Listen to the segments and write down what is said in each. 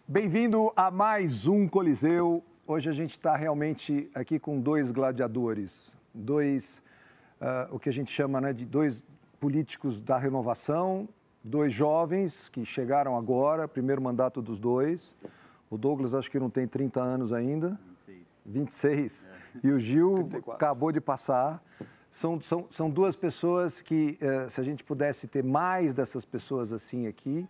Bem-vindo a mais um Coliseu. Hoje a gente está realmente aqui com dois gladiadores, o que a gente chama, né, de dois políticos da renovação, dois jovens que chegaram agora, primeiro mandato dos dois. O Douglas acho que não tem 30 anos ainda. 26. E o Gil 34. Acabou de passar. São duas pessoas que, se a gente pudesse ter mais dessas pessoas assim aqui,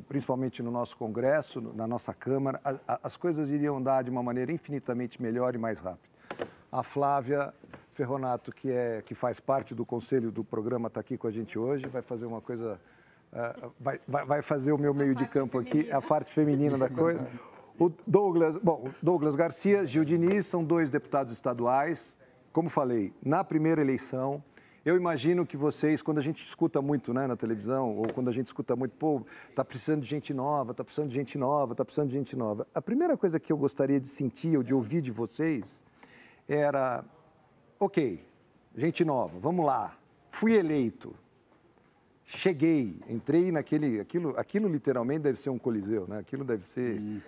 principalmente no nosso Congresso, na nossa Câmara, as coisas iriam andar de uma maneira infinitamente melhor e mais rápida. A Flávia Ferronato, que faz parte do conselho do programa, está aqui com a gente hoje, vai fazer uma coisa, vai fazer o meu meio de campo aqui, a parte feminina da coisa. O Douglas Garcia, Gil Diniz, são dois deputados estaduais. Como falei, na primeira eleição, eu imagino que vocês, quando a gente escuta muito, né, na televisão, ou quando a gente escuta muito, pô, está precisando de gente nova, está precisando de gente nova, está precisando de gente nova. A primeira coisa que eu gostaria de sentir ou de ouvir de vocês era, ok, gente nova, vamos lá, fui eleito, cheguei, entrei aquilo literalmente deve ser um coliseu, né? Aquilo deve ser...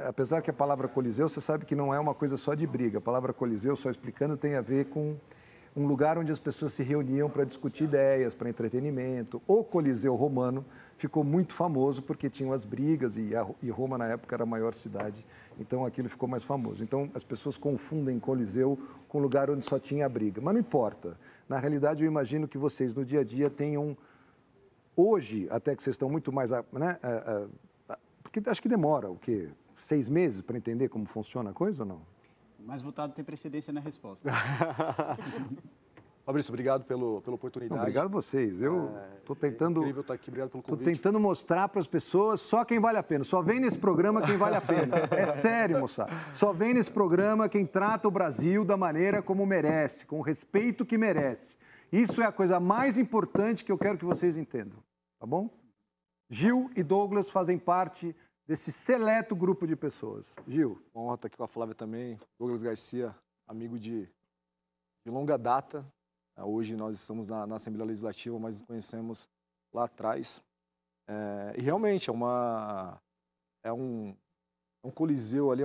Apesar que a palavra coliseu, você sabe que não é uma coisa só de briga. A palavra coliseu, só explicando, tem a ver com um lugar onde as pessoas se reuniam para discutir ideias, para entretenimento. O Coliseu Romano ficou muito famoso porque tinham as brigas e Roma, na época, era a maior cidade. Então, aquilo ficou mais famoso. Então, as pessoas confundem Coliseu com lugar onde só tinha briga. Mas não importa. Na realidade, eu imagino que vocês, no dia a dia, tenham... Hoje, até que vocês estão muito mais... Né, porque acho que demora, o quê? 6 meses para entender como funciona a coisa ou não? Mais votado tem precedência na resposta. Fabrício, obrigado pela oportunidade. Não, obrigado a vocês. Eu estou tentando... incrível estar aqui, obrigado pelo convite. Estou tentando mostrar para as pessoas só quem vale a pena. Só vem nesse programa quem vale a pena. É sério, moçada. Só vem nesse programa quem trata o Brasil da maneira como merece, com o respeito que merece. Isso é a coisa mais importante que eu quero que vocês entendam. Tá bom? Gil e Douglas fazem parte desse seleto grupo de pessoas. Gil. Honra estar aqui com a Flávia também. Douglas Garcia, amigo de longa data. Hoje nós estamos na Assembleia Legislativa, mas nos conhecemos lá atrás. E realmente é um coliseu ali,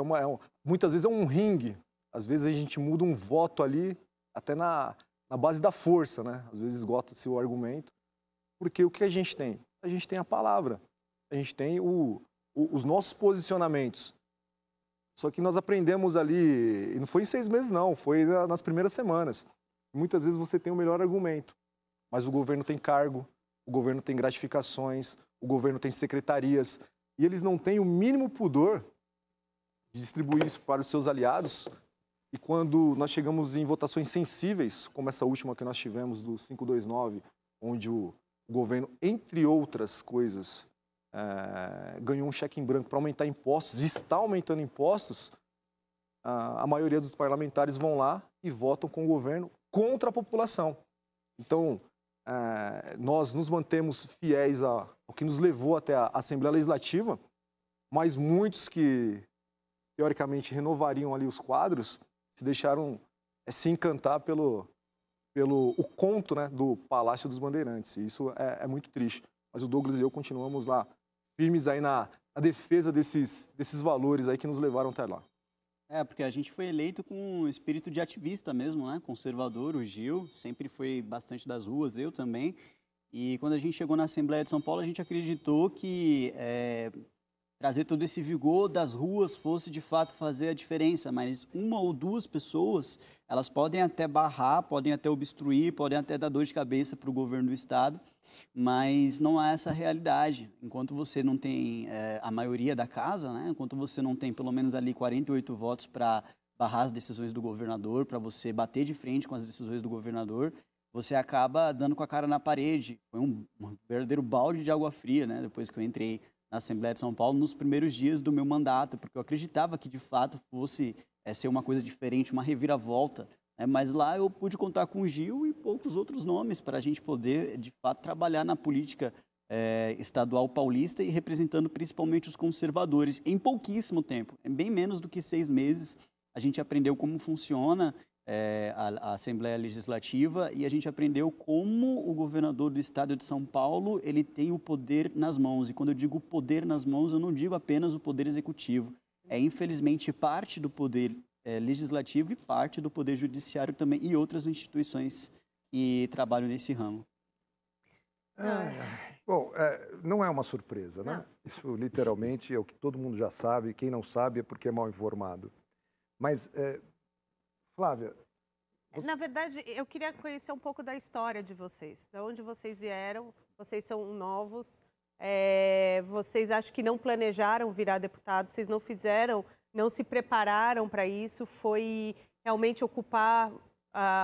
muitas vezes é um ringue. Às vezes a gente muda um voto ali, até na base da força, né? Às vezes esgota-se o argumento. Porque o que a gente tem? A gente tem a palavra. A gente tem os nossos posicionamentos. Só que nós aprendemos ali, e não foi em 6 meses não, foi nas primeiras semanas. Muitas vezes você tem o melhor argumento, mas o governo tem cargo, o governo tem gratificações, o governo tem secretarias, e eles não têm o mínimo pudor de distribuir isso para os seus aliados. E quando nós chegamos em votações sensíveis, como essa última que nós tivemos do 529, onde o governo, entre outras coisas, ganhou um cheque em branco para aumentar impostos e está aumentando impostos, a maioria dos parlamentares vão lá e votam com o governo contra a população. Então, nós nos mantemos fiéis ao que nos levou até a Assembleia Legislativa, mas muitos que, teoricamente, renovariam ali os quadros, se deixaram se encantar pelo o conto, né, do Palácio dos Bandeirantes. E isso é muito triste. Mas o Douglas e eu continuamos lá, firmes aí na defesa desses valores aí que nos levaram até lá. Porque a gente foi eleito com um espírito de ativista mesmo, né? Conservador, o Gil, sempre foi bastante das ruas, eu também. E quando a gente chegou na Assembleia de São Paulo, a gente acreditou que trazer todo esse vigor das ruas fosse de fato fazer a diferença, mas uma ou duas pessoas, elas podem até barrar, podem até obstruir, podem até dar dor de cabeça para o governo do estado, mas não há essa realidade. Enquanto você não tem a maioria da casa, né? Enquanto você não tem pelo menos ali 48 votos para barrar as decisões do governador, para você bater de frente com as decisões do governador, você acaba dando com a cara na parede. Foi um verdadeiro balde de água fria, né? Depois que eu entrei na Assembleia de São Paulo, nos primeiros dias do meu mandato, porque eu acreditava que, de fato, fosse ser uma coisa diferente, uma reviravolta. Mas lá eu pude contar com o Gil e poucos outros nomes para a gente poder, de fato, trabalhar na política estadual paulista e representando principalmente os conservadores em pouquíssimo tempo. Bem menos do que 6 meses, a gente aprendeu como funciona a Assembleia Legislativa, e a gente aprendeu como o governador do estado de São Paulo, ele tem o poder nas mãos. E quando eu digo poder nas mãos, eu não digo apenas o poder executivo. É, infelizmente, parte do poder legislativo e parte do poder judiciário também, e outras instituições que trabalham nesse ramo. Bom, não é uma surpresa, né? Isso literalmente é o que todo mundo já sabe. Quem não sabe é porque é mal informado. Mas, Flávia... Na verdade, eu queria conhecer um pouco da história de vocês. De onde vocês vieram, vocês são novos, vocês acho que não planejaram virar deputado, vocês não fizeram, não se prepararam para isso, foi realmente ocupar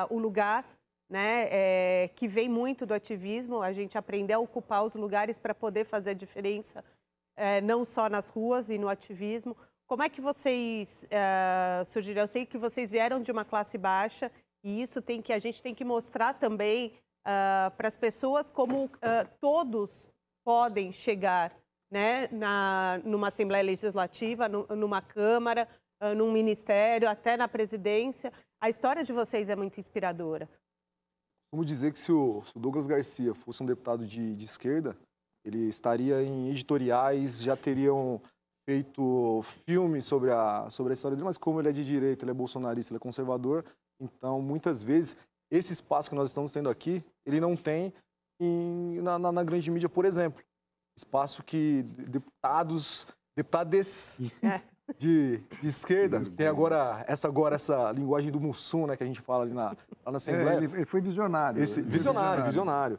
o lugar, né, que vem muito do ativismo, a gente aprender a ocupar os lugares para poder fazer a diferença, não só nas ruas e no ativismo. Como é que vocês surgiram? Eu sei que vocês vieram de uma classe baixa e isso a gente tem que mostrar também para as pessoas como todos podem chegar, né, numa Assembleia Legislativa, numa Câmara, num Ministério, até na presidência. A história de vocês é muito inspiradora. Como dizer que se o Douglas Garcia fosse um deputado de esquerda, ele estaria em editoriais, já teriam feito filmes sobre a história dele, mas como ele é de direita, ele é bolsonarista, ele é conservador, então muitas vezes esse espaço que nós estamos tendo aqui, ele não tem na grande mídia, por exemplo. Espaço que deputados de esquerda, tem agora essa linguagem do Mussum, né, que a gente fala ali lá na Assembleia. Ele foi visionário. Visionário.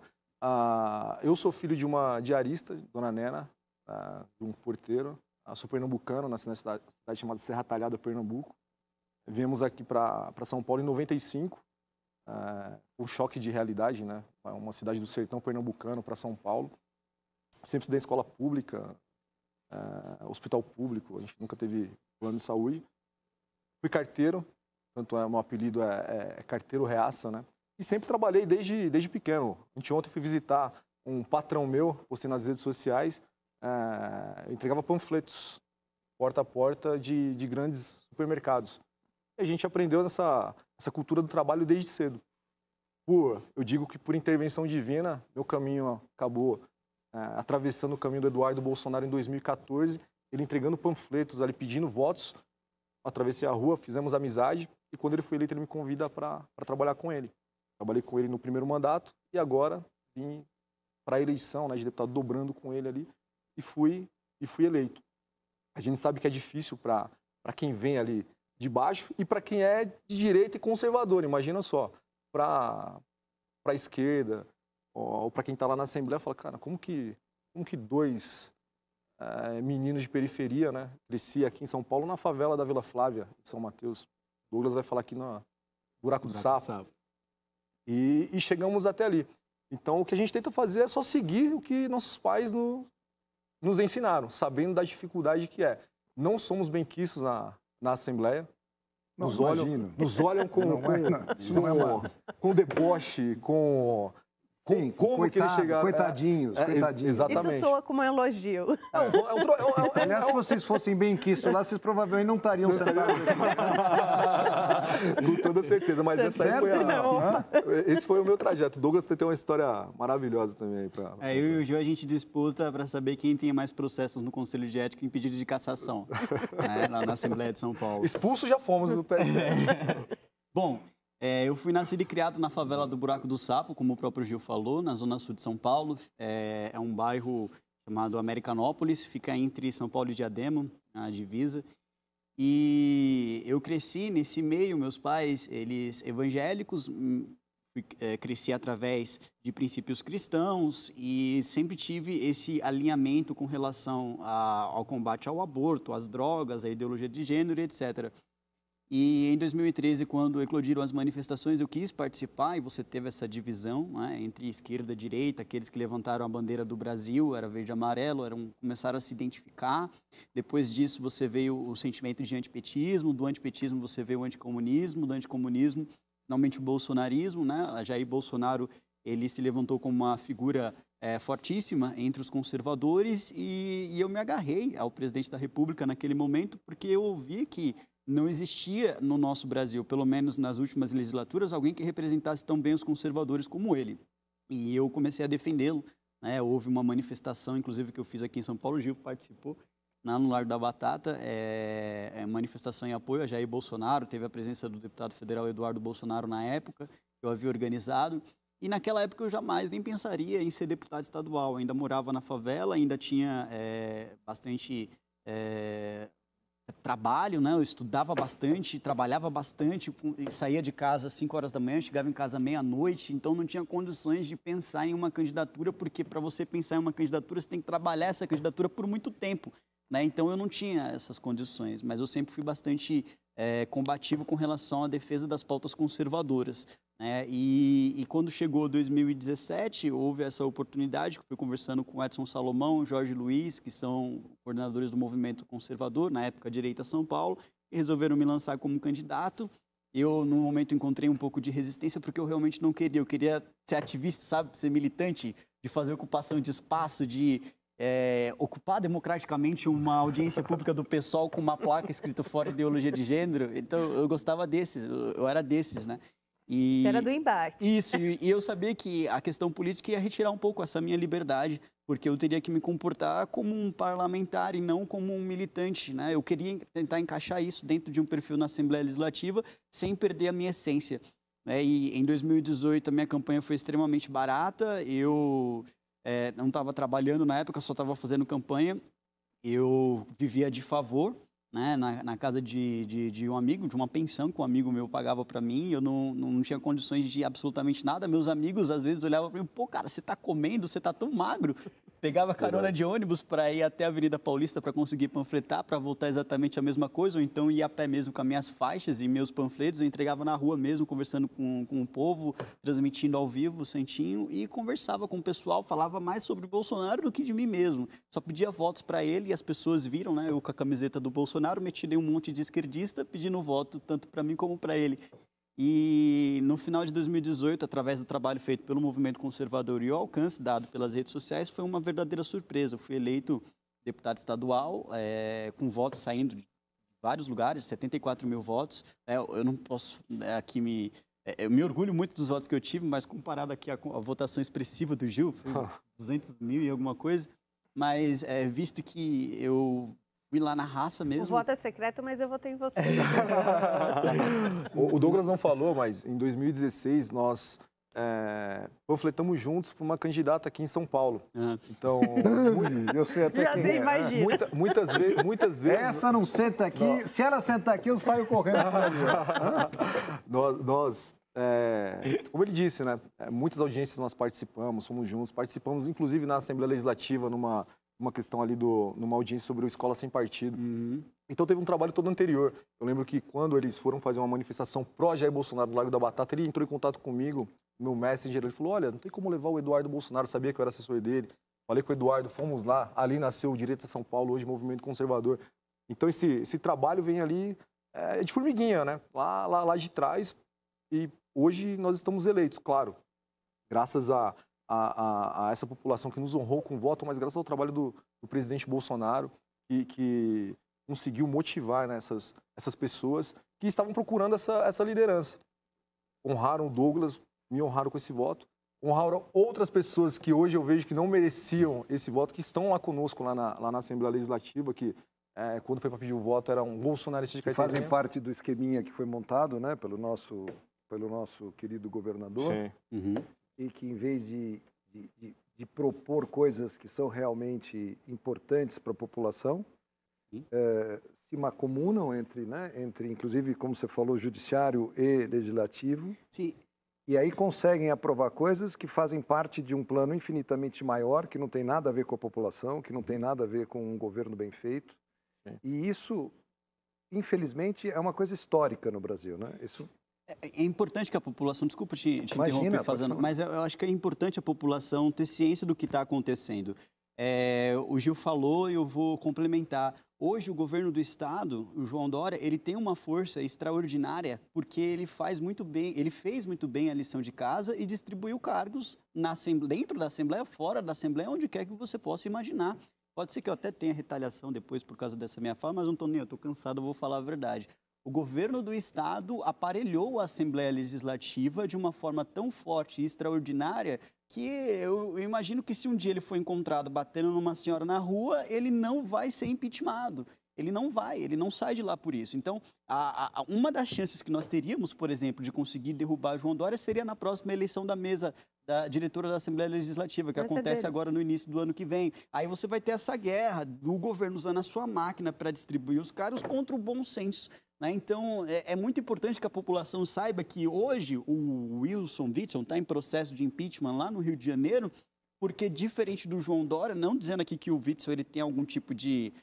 Eu sou filho de uma diarista, Dona Nena, de um porteiro, sou pernambucano, nasci na cidade chamada Serra Talhada, Pernambuco. Viemos aqui para São Paulo em 95, um choque de realidade, né? Uma cidade do sertão pernambucano para São Paulo. Sempre estudei em escola pública, hospital público, a gente nunca teve plano de saúde. Fui carteiro, tanto meu apelido é carteiro reaça, né? E sempre trabalhei desde pequeno. Ontem fui visitar um patrão meu, postei nas redes sociais, eu entregava panfletos porta a porta de grandes supermercados. E a gente aprendeu essa cultura do trabalho desde cedo. Eu digo que por intervenção divina, meu caminho acabou atravessando o caminho do Eduardo Bolsonaro em 2014, ele entregando panfletos ali, pedindo votos. Atravessei a rua, fizemos amizade, e quando ele foi eleito, ele me convida para trabalhar com ele. Trabalhei com ele no primeiro mandato, e agora vim para a eleição, né, de deputado, dobrando com ele ali, e fui eleito. A gente sabe que é difícil para quem vem ali de baixo e para quem é de direita e conservador. Imagina só, para a esquerda ou para quem está lá na Assembleia, fala, cara, como que dois meninos de periferia, né, cresci aqui em São Paulo, na favela da Vila Flávia, de São Mateus. Douglas vai falar aqui no Buraco do Sapo. E chegamos até ali. Então, o que a gente tenta fazer é só seguir o que nossos pais nos ensinaram, sabendo da dificuldade que é. Não somos benquistos na Assembleia, nos olham com deboche, como que eles chegaram. Coitadinhos. Exatamente. Isso soa como um elogio. Aliás, se vocês fossem benquistos lá, vocês provavelmente não estariam sentados. Com toda certeza, mas esse foi o meu trajeto. Douglas tem uma história maravilhosa também. Eu e o Gil, a gente disputa para saber quem tem mais processos no Conselho de Ética em pedido de cassação, lá na Assembleia de São Paulo. Expulso já fomos do PSL. Bom, eu fui nascido e criado na favela do Buraco do Sapo, como o próprio Gil falou, na zona sul de São Paulo. É um bairro chamado Americanópolis, fica entre São Paulo e Diadema, a divisa. E eu cresci nesse meio, meus pais, eles evangélicos, cresci através de princípios cristãos e sempre tive esse alinhamento com relação ao combate ao aborto, às drogas, à ideologia de gênero, etc. E em 2013, quando eclodiram as manifestações, eu quis participar e você teve essa divisão, né, entre esquerda e direita, aqueles que levantaram a bandeira do Brasil, era verde e amarelo, começaram a se identificar. Depois disso, você veio o sentimento de antipetismo, do antipetismo você veio o anticomunismo, do anticomunismo, finalmente o bolsonarismo, né? Jair Bolsonaro, ele se levantou como uma figura fortíssima entre os conservadores e eu me agarrei ao presidente da República naquele momento, porque eu ouvi que não existia no nosso Brasil, pelo menos nas últimas legislaturas, alguém que representasse tão bem os conservadores como ele. E eu comecei a defendê-lo, né? Houve uma manifestação, inclusive, que eu fiz aqui em São Paulo, o Gil participou, no Largo da Batata, manifestação em apoio a Jair Bolsonaro, teve a presença do deputado federal Eduardo Bolsonaro na época, que eu havia organizado, e naquela época eu jamais nem pensaria em ser deputado estadual, ainda morava na favela, ainda tinha bastante trabalho, né? Eu estudava bastante, trabalhava bastante, saía de casa às 5 horas da manhã, chegava em casa meia-noite, então não tinha condições de pensar em uma candidatura, porque para você pensar em uma candidatura, você tem que trabalhar essa candidatura por muito tempo, né? Então eu não tinha essas condições, mas eu sempre fui bastante combativo com relação à defesa das pautas conservadoras, né? E quando chegou 2017, houve essa oportunidade, que fui conversando com Edson Salomão, Jorge Luiz, que são coordenadores do movimento conservador, na época Direita São Paulo, e resolveram me lançar como candidato. Eu, no momento, encontrei um pouco de resistência, porque eu realmente não queria. Eu queria ser ativista, sabe, ser militante, de fazer ocupação de espaço, de ocupar democraticamente uma audiência pública do PSOL com uma placa escrita fora ideologia de gênero. Então, eu gostava desses, eu era desses, né? Você era do embate. Isso, e eu sabia que a questão política ia retirar um pouco essa minha liberdade, porque eu teria que me comportar como um parlamentar e não como um militante, né? Eu queria tentar encaixar isso dentro de um perfil na Assembleia Legislativa, sem perder a minha essência, né? E em 2018 a minha campanha foi extremamente barata, eu não estava trabalhando na época, só estava fazendo campanha, eu vivia de favor, né, na casa de um amigo, de uma pensão que um amigo meu pagava para mim, eu não tinha condições de absolutamente nada. Meus amigos, às vezes, olhavam para mim, pô, cara, você está comendo, você está tão magro. Pegava carona de ônibus para ir até a Avenida Paulista para conseguir panfletar, para voltar exatamente a mesma coisa, ou então ia a pé mesmo com as minhas faixas e meus panfletos, eu entregava na rua mesmo, conversando com o povo, transmitindo ao vivo o Santinho, e conversava com o pessoal, falava mais sobre o Bolsonaro do que de mim mesmo. Só pedia votos para ele e as pessoas viram, né, eu com a camiseta do Bolsonaro, meti um monte de esquerdista pedindo voto, tanto para mim como para ele. E no final de 2018, através do trabalho feito pelo movimento conservador e o alcance dado pelas redes sociais, foi uma verdadeira surpresa. Eu fui eleito deputado estadual, com votos saindo de vários lugares, 74 mil votos. Eu não posso aqui eu me orgulho muito dos votos que eu tive, mas comparado aqui à votação expressiva do Gil, foi 200 mil e alguma coisa. Mas visto que eu fui lá na raça mesmo. O voto é secreto, mas eu votei em você. O Douglas não falou, mas em 2016 nós panfletamos juntos para uma candidata aqui em São Paulo. Então, eu sei até quem é. Imagina. Muitas vezes... Essa não senta aqui. Não. Se ela sentar aqui, eu saio correndo. Como ele disse, né? Muitas audiências nós participamos, fomos juntos, participamos inclusive na Assembleia Legislativa, numa questão ali numa audiência sobre o Escola Sem Partido. Então teve um trabalho todo anterior. Eu lembro que quando eles foram fazer uma manifestação pró-Jair Bolsonaro no Largo da Batata, ele entrou em contato comigo, no meu Messenger, ele falou, olha, não tem como levar o Eduardo Bolsonaro, sabia que eu era assessor dele. Falei com o Eduardo, fomos lá, ali nasceu o Direita São Paulo, hoje Movimento Conservador. Então esse trabalho vem ali de formiguinha, né? Lá de trás, e hoje nós estamos eleitos, claro, graças a essa população que nos honrou com o voto, mas graças ao trabalho do presidente Bolsonaro, que conseguiu motivar, né, essas pessoas que estavam procurando essa liderança. Honraram o Douglas, me honraram com esse voto, honraram outras pessoas que hoje eu vejo que não mereciam esse voto, que estão lá conosco, lá na Assembleia Legislativa, que quando foi para pedir o voto era um bolsonarista de carteirinha. Fazem parte do esqueminha que foi montado, né, pelo nosso querido governador. Sim. E que, em vez de propor coisas que são realmente importantes para a população, se macomunam entre, inclusive, como você falou, judiciário e legislativo. Sim. E aí conseguem aprovar coisas que fazem parte de um plano infinitamente maior, que não tem nada a ver com a população, que não tem nada a ver com um governo bem feito. Sim. E isso, infelizmente, é uma coisa histórica no Brasil, né? Isso... É importante que a população, desculpa te interromper fazendo, mas eu acho que é importante a população ter ciência do que está acontecendo. O Gil falou e eu vou complementar. Hoje o governo do estado, o João Dória, ele tem uma força extraordinária porque ele fez muito bem a lição de casa e distribuiu cargos dentro da Assembleia, fora da Assembleia, onde quer que você possa imaginar. Pode ser que eu até tenha retaliação depois por causa dessa minha fala, mas não estou nem, eu estou cansado, eu vou falar a verdade. o governo do Estado aparelhou a Assembleia Legislativa de uma forma tão forte e extraordinária que eu imagino que se um dia ele for encontrado batendo numa senhora na rua, ele não vai ser impeachmentado. Ele não sai de lá por isso. Então, uma das chances que nós teríamos, por exemplo, de conseguir derrubar João Dória seria na próxima eleição da mesa da diretora da Assembleia Legislativa, que acontece agora no início do ano que vem. Aí você vai ter essa guerra do governo usando a sua máquina para distribuir os cargos contra o bom senso. Né? Então, é muito importante que a população saiba que hoje o Wilson Witzel está em processo de impeachment lá no Rio de Janeiro, porque diferente do João Dória, não dizendo aqui que o Witzel ele tem algum tipo de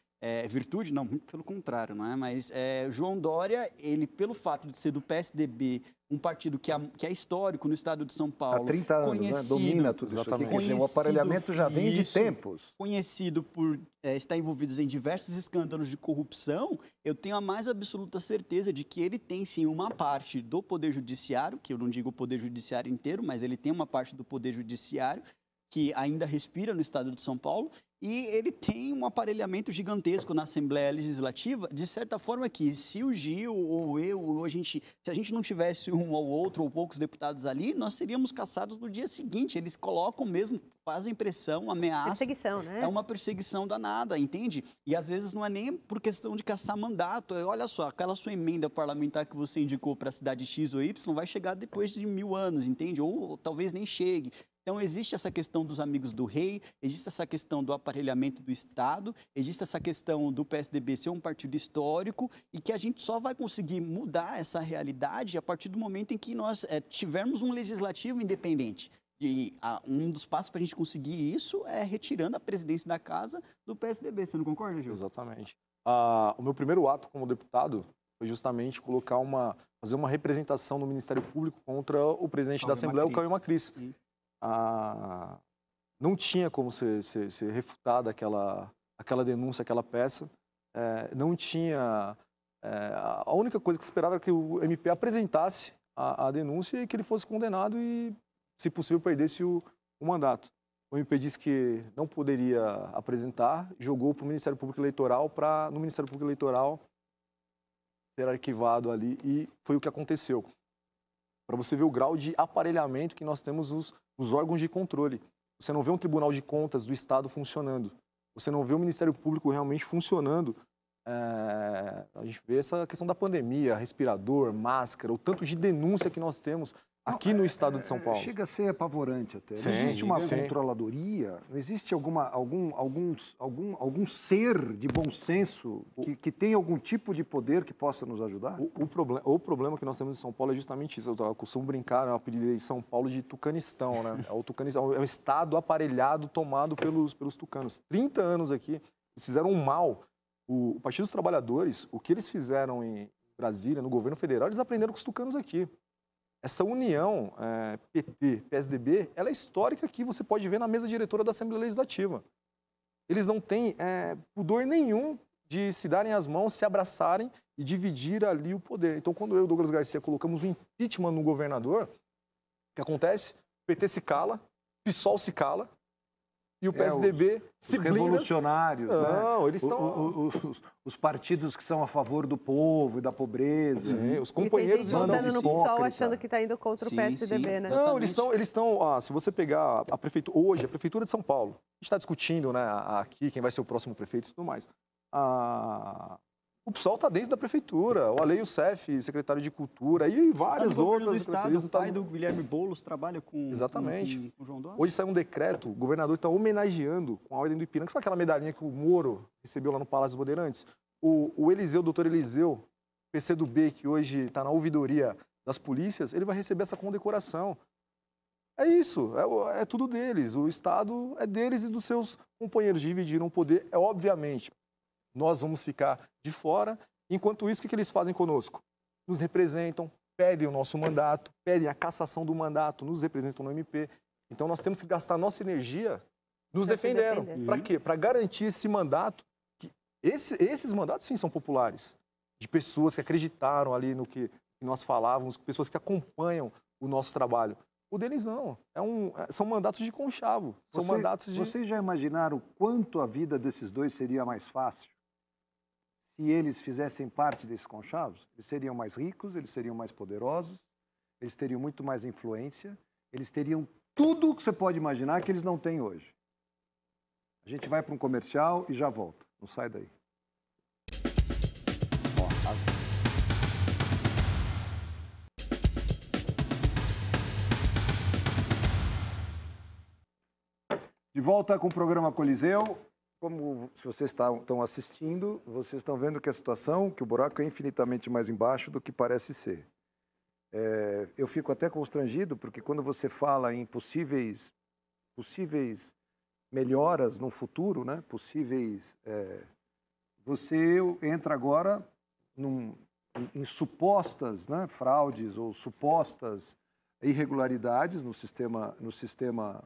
virtude, não, muito pelo contrário, não é? Mas João Dória, ele, pelo fato de ser do PSDB, um partido que é histórico no estado de São Paulo, há 30 anos, conhecido, né? Domina tudo isso aqui. Quer dizer, o aparelhamento já vem de tempos. Conhecido por estar envolvido em diversos escândalos de corrupção, eu tenho a mais absoluta certeza de que ele tem, sim, uma parte do Poder Judiciário, que eu não digo o Poder Judiciário inteiro, mas ele tem uma parte do Poder Judiciário que ainda respira no estado de São Paulo, e ele tem um aparelhamento gigantesco na Assembleia Legislativa, de certa forma que se o Gil ou eu, ou se a gente não tivesse um ou outro ou poucos deputados ali, nós seríamos caçados no dia seguinte. Eles colocam mesmo, fazem pressão, ameaçam. Perseguição, né? É uma perseguição danada, entende? E às vezes não é nem por questão de caçar mandato. Olha só, aquela sua emenda parlamentar que você indicou para a cidade X ou Y vai chegar depois de 1000 anos, entende? Ou talvez nem chegue. Então, existe essa questão dos amigos do rei, existe essa questão do aparelhamento do Estado, existe essa questão do PSDB ser um partido histórico e que a gente só vai conseguir mudar essa realidade a partir do momento em que nós tivermos um legislativo independente. E um dos passos para a gente conseguir isso é retirando a presidência da casa do PSDB. Você não concorda, Gil? Exatamente. O meu primeiro ato como deputado foi justamente fazer uma representação no Ministério Público contra o presidente da Assembleia, o Cauê Macris. Não tinha como ser refutada aquela denúncia, aquela peça. Não tinha... a única coisa que se esperava era que o MP apresentasse a denúncia e que ele fosse condenado e, se possível, perdesse o mandato. O MP disse que não poderia apresentar, jogou para o Ministério Público Eleitoral, no Ministério Público Eleitoral ser arquivado ali, e foi o que aconteceu. Para você ver o grau de aparelhamento que nós temos nos órgãos de controle. Você não vê um Tribunal de Contas do Estado funcionando. Você não vê o Ministério Público realmente funcionando. A gente vê essa questão da pandemia, respirador, máscara, o tanto de denúncia que nós temos aqui no estado de São Paulo. Chega a ser apavorante até. Sim, não existe uma sim. controladoria? Não existe algum ser de bom senso que tenha algum tipo de poder que possa nos ajudar? O problema que nós temos em São Paulo é justamente isso. Eu costumo brincar, eu apelidei São Paulo de Tucanistão, né? É um estado aparelhado, tomado pelos tucanos. 30 anos aqui, eles fizeram um mal. O Partido dos Trabalhadores, o que eles fizeram em Brasília, no governo federal, eles aprenderam com os tucanos aqui. Essa união PT, PSDB, ela é histórica aqui, você pode ver na mesa diretora da Assembleia Legislativa. Eles não têm pudor nenhum de se darem as mãos, se abraçarem e dividir ali o poder. Então, quando eu e o Douglas Garcia colocamos o impeachment no governador, o que acontece? O PT se cala, o PSOL se cala, e o PSDB se blinda. Os revolucionários, não, né? Eles estão... Os partidos que são a favor do povo e da pobreza. Sim, os companheiros estão votando no PSOL achando que está indo contra o PSDB, né? Não, eles estão se você pegar a prefeitura, hoje, a Prefeitura de São Paulo, a gente está discutindo, né, aqui quem vai ser o próximo prefeito e tudo mais. O PSOL está dentro da prefeitura, o Ale Youssef, secretário de Cultura, e várias outras secretarias. O pai do Guilherme Boulos trabalha com o João Dória. Hoje saiu um decreto, o governador está homenageando com a Ordem do Ipiranga. Sabe aquela medalhinha que o Moro recebeu lá no Palácio dos Bandeirantes? O Eliseu, o doutor Eliseu, PCdoB, que hoje está na ouvidoria das polícias, ele vai receber essa condecoração. É isso, é tudo deles. O Estado é deles e dos seus companheiros. Dividiram o poder, obviamente. Nós vamos ficar de fora. Enquanto isso, o que eles fazem conosco? Nos representam, pedem o nosso mandato, pedem a cassação do mandato, nos representam no MP. Então, nós temos que gastar nossa energia nos defendendo. Para quê? Para garantir esse mandato. Esses mandatos, sim, são populares. De pessoas que acreditaram ali no que nós falávamos, pessoas que acompanham o nosso trabalho. O deles não. São mandatos de conchavo. Mandatos de... Vocês já imaginaram quanto a vida desses dois seria mais fácil se eles fizessem parte desses conchavos, eles seriam mais ricos, eles seriam mais poderosos, eles teriam muito mais influência, eles teriam tudo o que você pode imaginar que eles não têm hoje. A gente vai para um comercial e já volta. Não sai daí. De volta com o programa Coliseu. Como se vocês estão assistindo, vocês estão vendo que a situação, que o buraco é infinitamente mais embaixo do que parece ser. Eu fico até constrangido, porque quando você fala em possíveis melhoras no futuro, né? Você entra agora em supostas, né, fraudes ou supostas irregularidades no sistema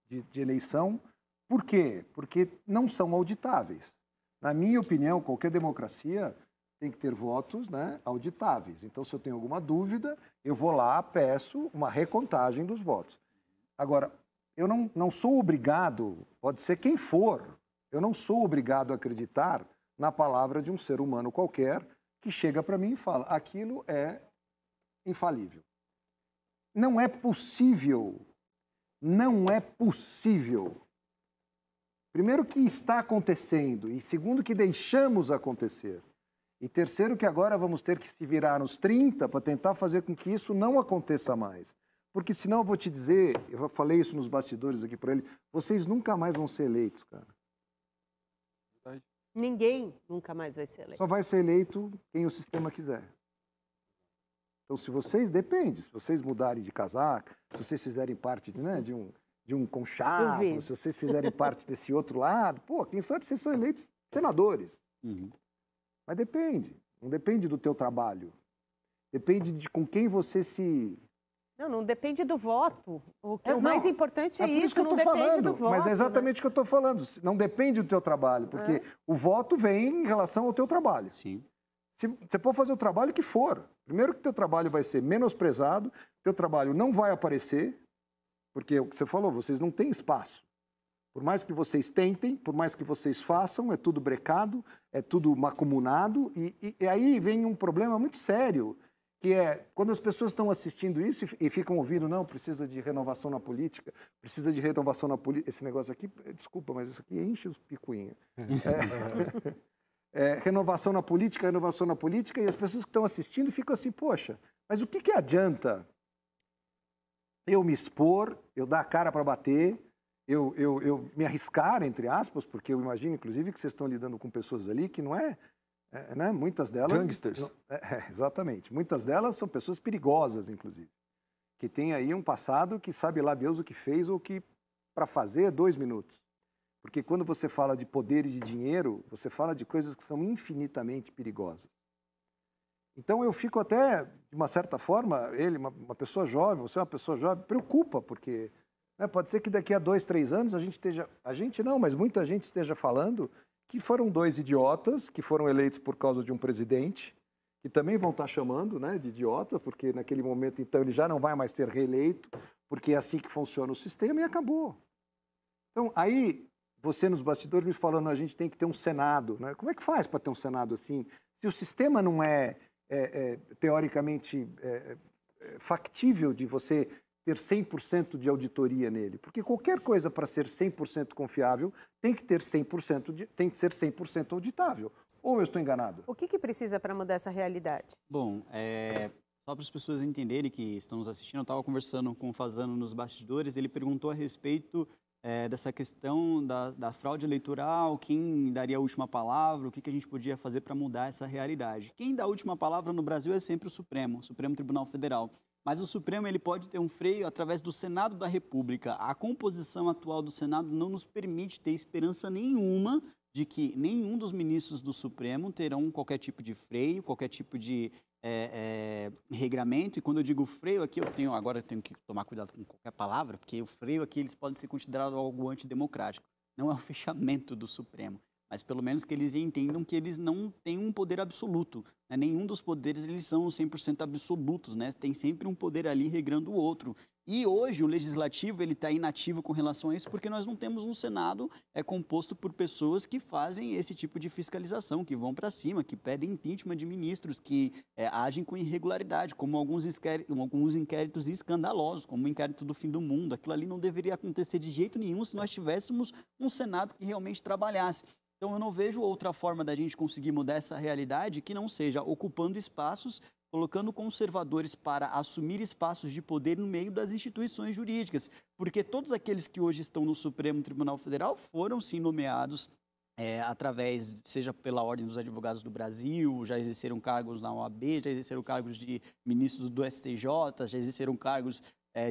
de eleição. Por quê? Porque não são auditáveis. Na minha opinião, qualquer democracia tem que ter votos, né, auditáveis. Então, se eu tenho alguma dúvida, eu vou lá, peço uma recontagem dos votos. Agora, eu não sou obrigado, pode ser quem for, eu não sou obrigado a acreditar na palavra de um ser humano qualquer que chega para mim e fala, aquilo é infalível. Não é possível. Não é possível. Primeiro, que está acontecendo. E segundo, que deixamos acontecer. E terceiro, que agora vamos ter que se virar nos 30 para tentar fazer com que isso não aconteça mais. Porque senão eu vou te dizer, eu falei isso nos bastidores aqui para ele, vocês nunca mais vão ser eleitos, cara. Ninguém nunca mais vai ser eleito. Só vai ser eleito quem o sistema quiser. Então, se vocês, depende, se vocês mudarem de casaco, se vocês fizerem parte de um conchavo, se vocês fizerem parte desse outro lado, pô, quem sabe vocês são eleitos senadores. Uhum. Mas depende, não depende do teu trabalho. Depende de com quem você se... Não depende do voto. O mais importante é isso, não depende do voto. Mas é exatamente o que eu estou falando. Não depende do teu trabalho, porque o voto vem em relação ao teu trabalho. Sim. Você pode fazer o trabalho que for. Primeiro que teu trabalho vai ser menosprezado, teu trabalho não vai aparecer, porque o que você falou, vocês não têm espaço. Por mais que vocês tentem, por mais que vocês façam, é tudo brecado, é tudo macumunado, e aí vem um problema muito sério, que é quando as pessoas estão assistindo isso e ficam ouvindo, não, precisa de renovação na política, precisa de renovação na política. Esse negócio aqui, desculpa, mas isso aqui enche os picuinhas. Renovação na política, e as pessoas que estão assistindo ficam assim, poxa, mas o que adianta eu me expor, eu dar a cara para bater, eu me arriscar, entre aspas, porque eu imagino, inclusive, que vocês estão lidando com pessoas ali que não né? Muitas delas... Gangsters. Exatamente. Muitas delas são pessoas perigosas, inclusive, que têm aí um passado que sabe lá Deus o que fez ou que para fazer é 2 minutos. Porque quando você fala de poder e de dinheiro, você fala de coisas que são infinitamente perigosas. Então eu fico até, de uma certa forma, uma pessoa jovem, você é uma pessoa jovem, preocupa, porque pode ser que daqui a 2, 3 anos mas muita gente esteja falando que foram 2 idiotas que foram eleitos por causa de um presidente, que também vão estar chamando, né, de idiota, porque naquele momento, então, ele já não vai mais ser reeleito, porque é assim que funciona o sistema e acabou. Então, aí, você nos bastidores me falando, a gente tem que ter um Senado, né? Como é que faz para ter um Senado assim? Se o sistema não é teoricamente factível de você ter 100% de auditoria nele, porque qualquer coisa para ser 100% confiável tem que ter tem que ser 100% auditável. Ou eu estou enganado? O que precisa para mudar essa realidade? Bom, só para as pessoas entenderem que estão nos assistindo, eu estava conversando com o Fasano nos bastidores, ele perguntou a respeito dessa questão da fraude eleitoral, quem daria a última palavra, o que a gente podia fazer para mudar essa realidade. Quem dá a última palavra no Brasil é sempre o Supremo Tribunal Federal. Mas o Supremo ele pode ter um freio através do Senado da República. A composição atual do Senado não nos permite ter esperança nenhuma de que nenhum dos ministros do Supremo terão qualquer tipo de freio, qualquer tipo de regramento. E quando eu digo freio aqui, agora eu tenho que tomar cuidado com qualquer palavra, porque o freio aqui eles podem ser considerados algo antidemocrático. Não é o fechamento do Supremo, mas pelo menos que eles entendam que eles não têm um poder absoluto. Né? Nenhum dos poderes eles são 100% absolutos, né? Tem sempre um poder ali regrando o outro. E hoje o Legislativo está inativo com relação a isso porque nós não temos um Senado composto por pessoas que fazem esse tipo de fiscalização, que vão para cima, que pedem impeachment de ministros, que agem com irregularidade, como alguns inquéritos escandalosos, como o inquérito do fim do mundo. Aquilo ali não deveria acontecer de jeito nenhum se nós tivéssemos um Senado que realmente trabalhasse. Então, eu não vejo outra forma da gente conseguir mudar essa realidade que não seja ocupando espaços, colocando conservadores para assumir espaços de poder no meio das instituições jurídicas. Porque todos aqueles que hoje estão no Supremo Tribunal Federal foram, sim, nomeados através, seja pela Ordem dos Advogados do Brasil, já exerceram cargos na OAB, já exerceram cargos de ministros do STJ, já exerceram cargos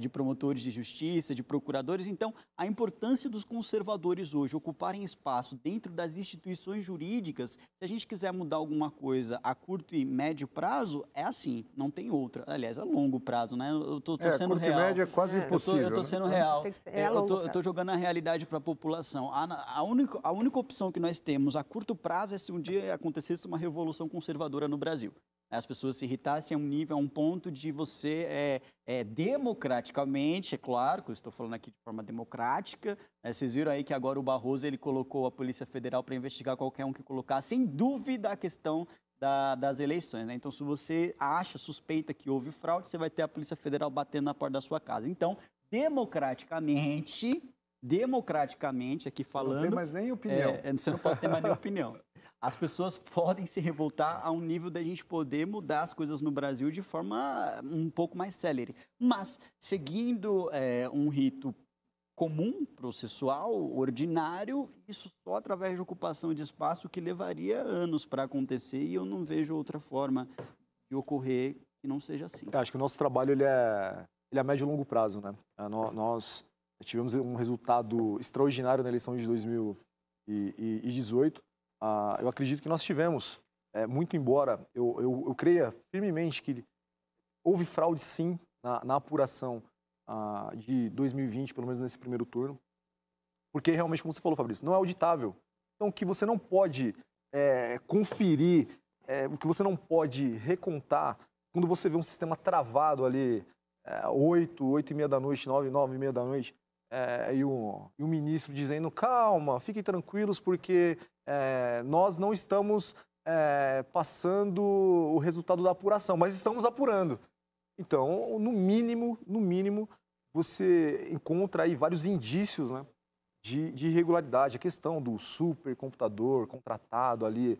de promotores de justiça, de procuradores. Então, a importância dos conservadores hoje ocuparem espaço dentro das instituições jurídicas, se a gente quiser mudar alguma coisa a curto e médio prazo, é assim, não tem outra. Aliás, a longo prazo, né? Eu estou sendo curto real. E médio é quase impossível. Eu estou sendo real. Eu estou jogando a realidade para a população. A única opção que nós temos a curto prazo é se um dia acontecesse uma revolução conservadora no Brasil. As pessoas se irritassem a um nível, a um ponto de você democraticamente, é claro que eu estou falando aqui de forma democrática, vocês viram aí que agora o Barroso ele colocou a Polícia Federal para investigar qualquer um que colocar, sem dúvida, a questão das eleições, né? Então, se você suspeita que houve fraude, você vai ter a Polícia Federal batendo na porta da sua casa. Então, democraticamente aqui falando... Não tem mais nem opinião. Você não pode ter mais nem opinião. As pessoas podem se revoltar a um nível da gente poder mudar as coisas no Brasil de forma um pouco mais célere. Mas, seguindo um rito comum, processual, ordinário, isso só através de ocupação de espaço que levaria anos para acontecer e eu não vejo outra forma de ocorrer que não seja assim. Acho que o nosso trabalho ele é a médio e longo prazo, né? Nós tivemos um resultado extraordinário na eleição de 2018. Eu acredito que nós tivemos, muito embora eu creia firmemente que houve fraude sim na apuração de 2020, pelo menos nesse primeiro turno, porque realmente, como você falou, Fabrício, não é auditável. Então, o que você não pode conferir, o que você não pode recontar, quando você vê um sistema travado ali, 8h30 da noite, 9h30 da noite, e o ministro dizendo, calma, fiquem tranquilos, porque nós não estamos passando o resultado da apuração, mas estamos apurando. Então, no mínimo, você encontra aí vários indícios, né, de irregularidade. A questão do supercomputador contratado ali,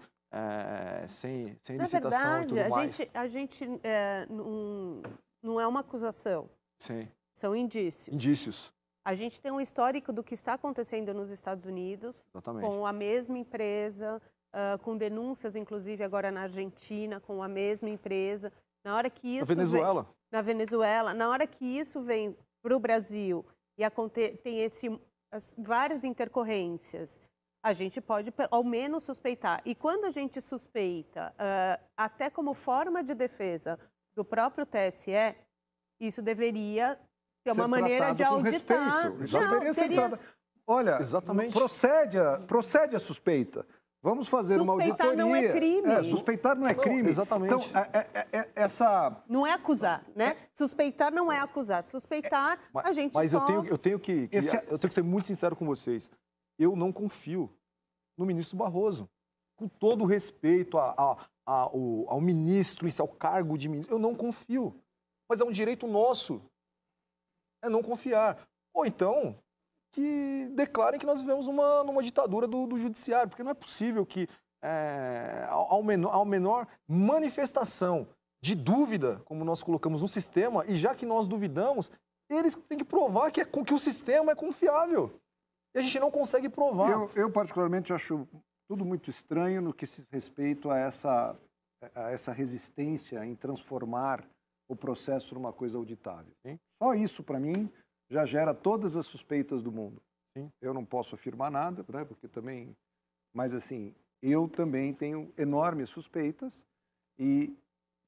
sem licitação e tudo mais. A gente não é uma acusação. Sim. São indícios. Indícios. A gente tem um histórico do que está acontecendo nos Estados Unidos, exatamente, com a mesma empresa, com denúncias, inclusive, agora na Argentina, com a mesma empresa. Na hora que isso na Venezuela. Na hora que isso vem para o Brasil e tem várias intercorrências, a gente pode, ao menos, suspeitar. E quando a gente suspeita, até como forma de defesa do próprio TSE, isso deveria ter uma maneira de auditar. Olha, exatamente, procede a suspeita. Vamos fazer uma auditoria. Suspeitar não é crime. Suspeitar não é crime. Não, exatamente. Então, essa... Não é acusar, né? Suspeitar não é acusar. Suspeitar, a gente mas só... eu tenho que ser muito sincero com vocês. Eu não confio no ministro Barroso. Com todo o respeito ao ministro, ao cargo de ministro, eu não confio. Mas é um direito nosso. É não confiar. Ou então, que declarem que nós vivemos numa ditadura do judiciário, porque não é possível que, ao menor manifestação de dúvida, como nós colocamos no sistema, e já que nós duvidamos, eles têm que provar que o sistema é confiável. E a gente não consegue provar. Eu particularmente, acho tudo muito estranho no que se respeita a essa resistência em transformar o processo numa coisa auditável. Sim. Só isso, para mim, já gera todas as suspeitas do mundo. Sim. Eu não posso afirmar nada, né, porque também... Mas, assim, eu também tenho enormes suspeitas e,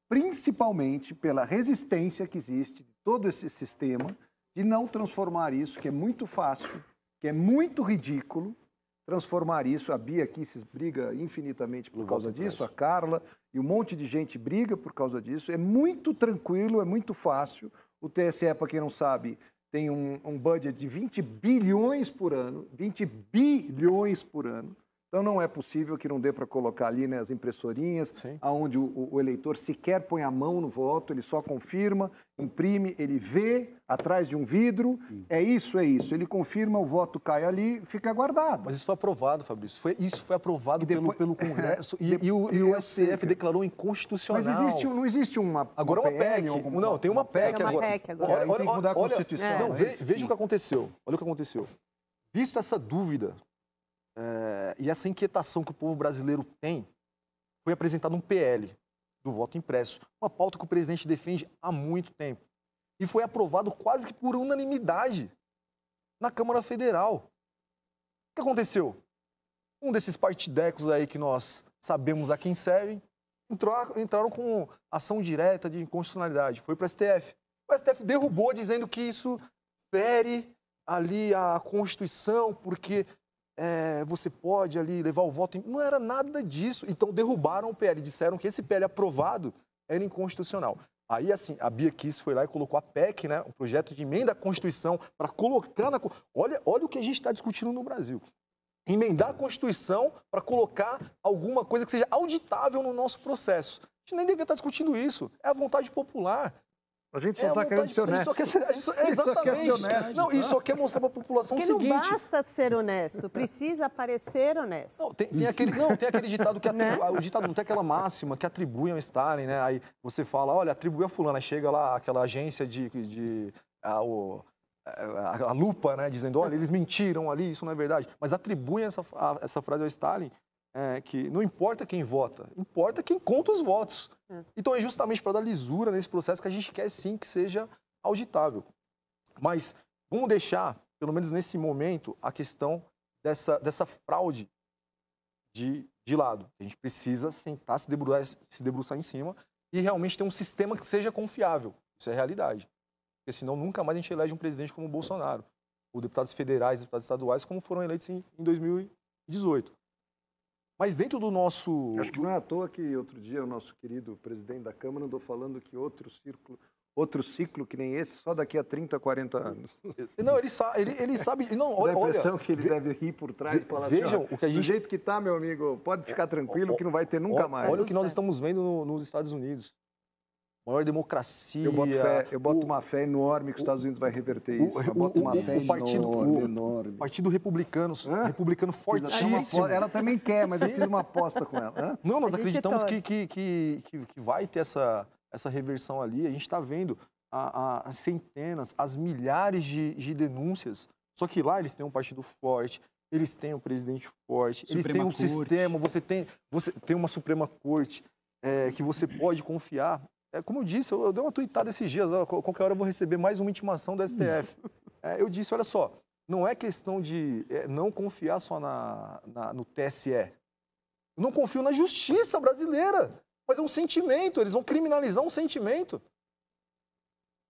principalmente, pela resistência que existe de todo esse sistema de não transformar isso, que é muito fácil, que é muito ridículo, transformar isso. A Bia aqui se briga infinitamente por causa disso, a Carla e um monte de gente briga por causa disso. É muito tranquilo, é muito fácil O TSE, para quem não sabe, tem um budget de 20 bilhões por ano, 20 bilhões por ano. Então não é possível que não dê para colocar ali, né, as impressorinhas, onde o eleitor sequer põe a mão no voto, ele só confirma, imprime, ele vê atrás de um vidro, é isso. Ele confirma, o voto cai ali, fica guardado. Mas isso foi aprovado, Fabrício. Isso foi aprovado pelo Congresso e o STF declarou inconstitucional. Mas não existe uma agora uma PEC. Não, tem uma PEC agora. PEC agora. Tem que mudar a Constituição. Não, veja o que aconteceu. Olha o que aconteceu. Visto essa dúvida e essa inquietação que o povo brasileiro tem, foi apresentado um PL do voto impresso, uma pauta que o presidente defende há muito tempo. E foi aprovado quase que por unanimidade na Câmara Federal. O que aconteceu? Um desses partidecos aí que nós sabemos a quem servem, entraram com ação direta de inconstitucionalidade. Foi para o STF. O STF derrubou, dizendo que isso fere ali a Constituição, porque você pode ali levar o voto... Não era nada disso. Então, derrubaram o PL. Disseram que esse PL aprovado era inconstitucional. Aí, assim, a Bia Kicis foi lá e colocou a PEC, né, um projeto de emenda à Constituição, para colocar na... Olha o que a gente está discutindo no Brasil. Emendar a Constituição para colocar alguma coisa que seja auditável no nosso processo. A gente nem devia estar discutindo isso. É a vontade popular. A gente só está querendo ser honesto. Exatamente. Não, isso só quer mostrar para a população o seguinte... Porque não basta ser honesto, precisa parecer honesto. Não, tem aquele ditado que Né? o ditado não tem aquela máxima que atribuem ao Stalin, né? Aí você fala, olha, atribui a fulana, aí chega lá aquela agência a lupa, né? Dizendo, olha, eles mentiram ali, isso não é verdade. Mas atribuem essa frase ao Stalin, que não importa quem vota, importa quem conta os votos. Então é justamente para dar lisura nesse processo que a gente quer sim que seja auditável. Mas vamos deixar, pelo menos nesse momento, a questão dessa fraude de lado. A gente precisa sentar, se debruçar em cima e realmente ter um sistema que seja confiável. Isso é realidade. Porque senão nunca mais a gente elege um presidente como o Bolsonaro, ou deputados federais, deputados estaduais, como foram eleitos em 2018. Mas dentro do nosso... Acho que não é à toa que outro dia o nosso querido presidente da Câmara andou falando que outro ciclo que nem esse, só daqui a 30, 40 anos. Não, ele sabe... Não, olha, dá a impressão que ele deve rir por trás e falar vejam assim, o que a gente... do jeito que está, meu amigo, pode ficar tranquilo que não vai ter nunca mais. Olha o que nós estamos vendo nos Estados Unidos. Maior democracia... Eu boto uma fé enorme que os Estados Unidos vai reverter isso. Eu boto uma fé enorme. O Partido Republicano fortíssimo. Ela também quer, mas eu fiz uma aposta com ela. Não, nós acreditamos que vai ter essa reversão ali. A gente está vendo as centenas, as milhares de denúncias. Só que lá eles têm um partido forte, eles têm um presidente forte, eles têm um sistema, você tem uma Suprema Corte que você pode confiar. Como eu disse, eu dei uma tuitada esses dias, qualquer hora eu vou receber mais uma intimação do STF. Eu disse, olha só, não é questão de não confiar só no TSE. Eu não confio na justiça brasileira, mas é um sentimento, eles vão criminalizar um sentimento.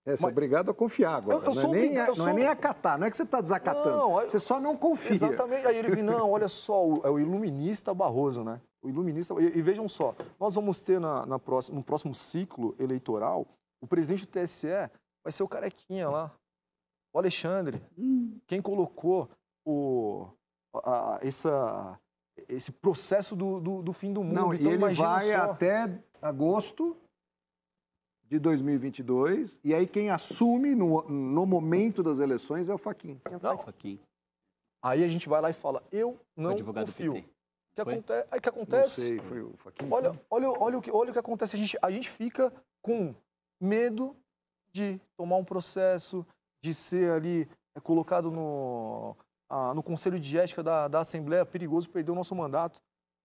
Você é obrigado a confiar agora. Não é nem acatar, não é que você está desacatando, você só não confia. Exatamente, aí ele viu, não, olha só, é o iluminista Barroso, né? O iluminista, e vejam só, nós vamos ter no próximo ciclo eleitoral, o presidente do TSE vai ser o carequinha lá, o Alexandre. Quem colocou esse processo do fim do mundo. Não, então, e ele vai só. até agosto de 2022, e aí quem assume no momento das eleições é o Fachin. Aí a gente vai lá e fala, eu não confio. O que acontece? Não sei, foi o Fachin. Olha o que acontece. A gente fica com medo de tomar um processo, de ser ali colocado no Conselho de Ética da Assembleia, perigoso perder o nosso mandato.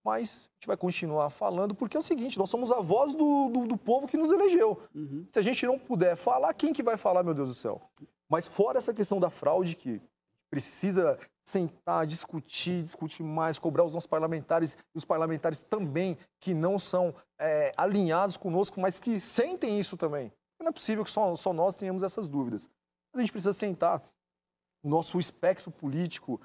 Mas a gente vai continuar falando, porque é o seguinte, nós somos a voz do povo que nos elegeu. Se a gente não puder falar, quem que vai falar, meu Deus do céu? Mas fora essa questão da fraude, que precisa sentar, discutir mais, cobrar os nossos parlamentares e os parlamentares também que não são alinhados conosco, mas que sentem isso também. Não é possível que só nós tenhamos essas dúvidas. Mas a gente precisa sentar o nosso espectro político,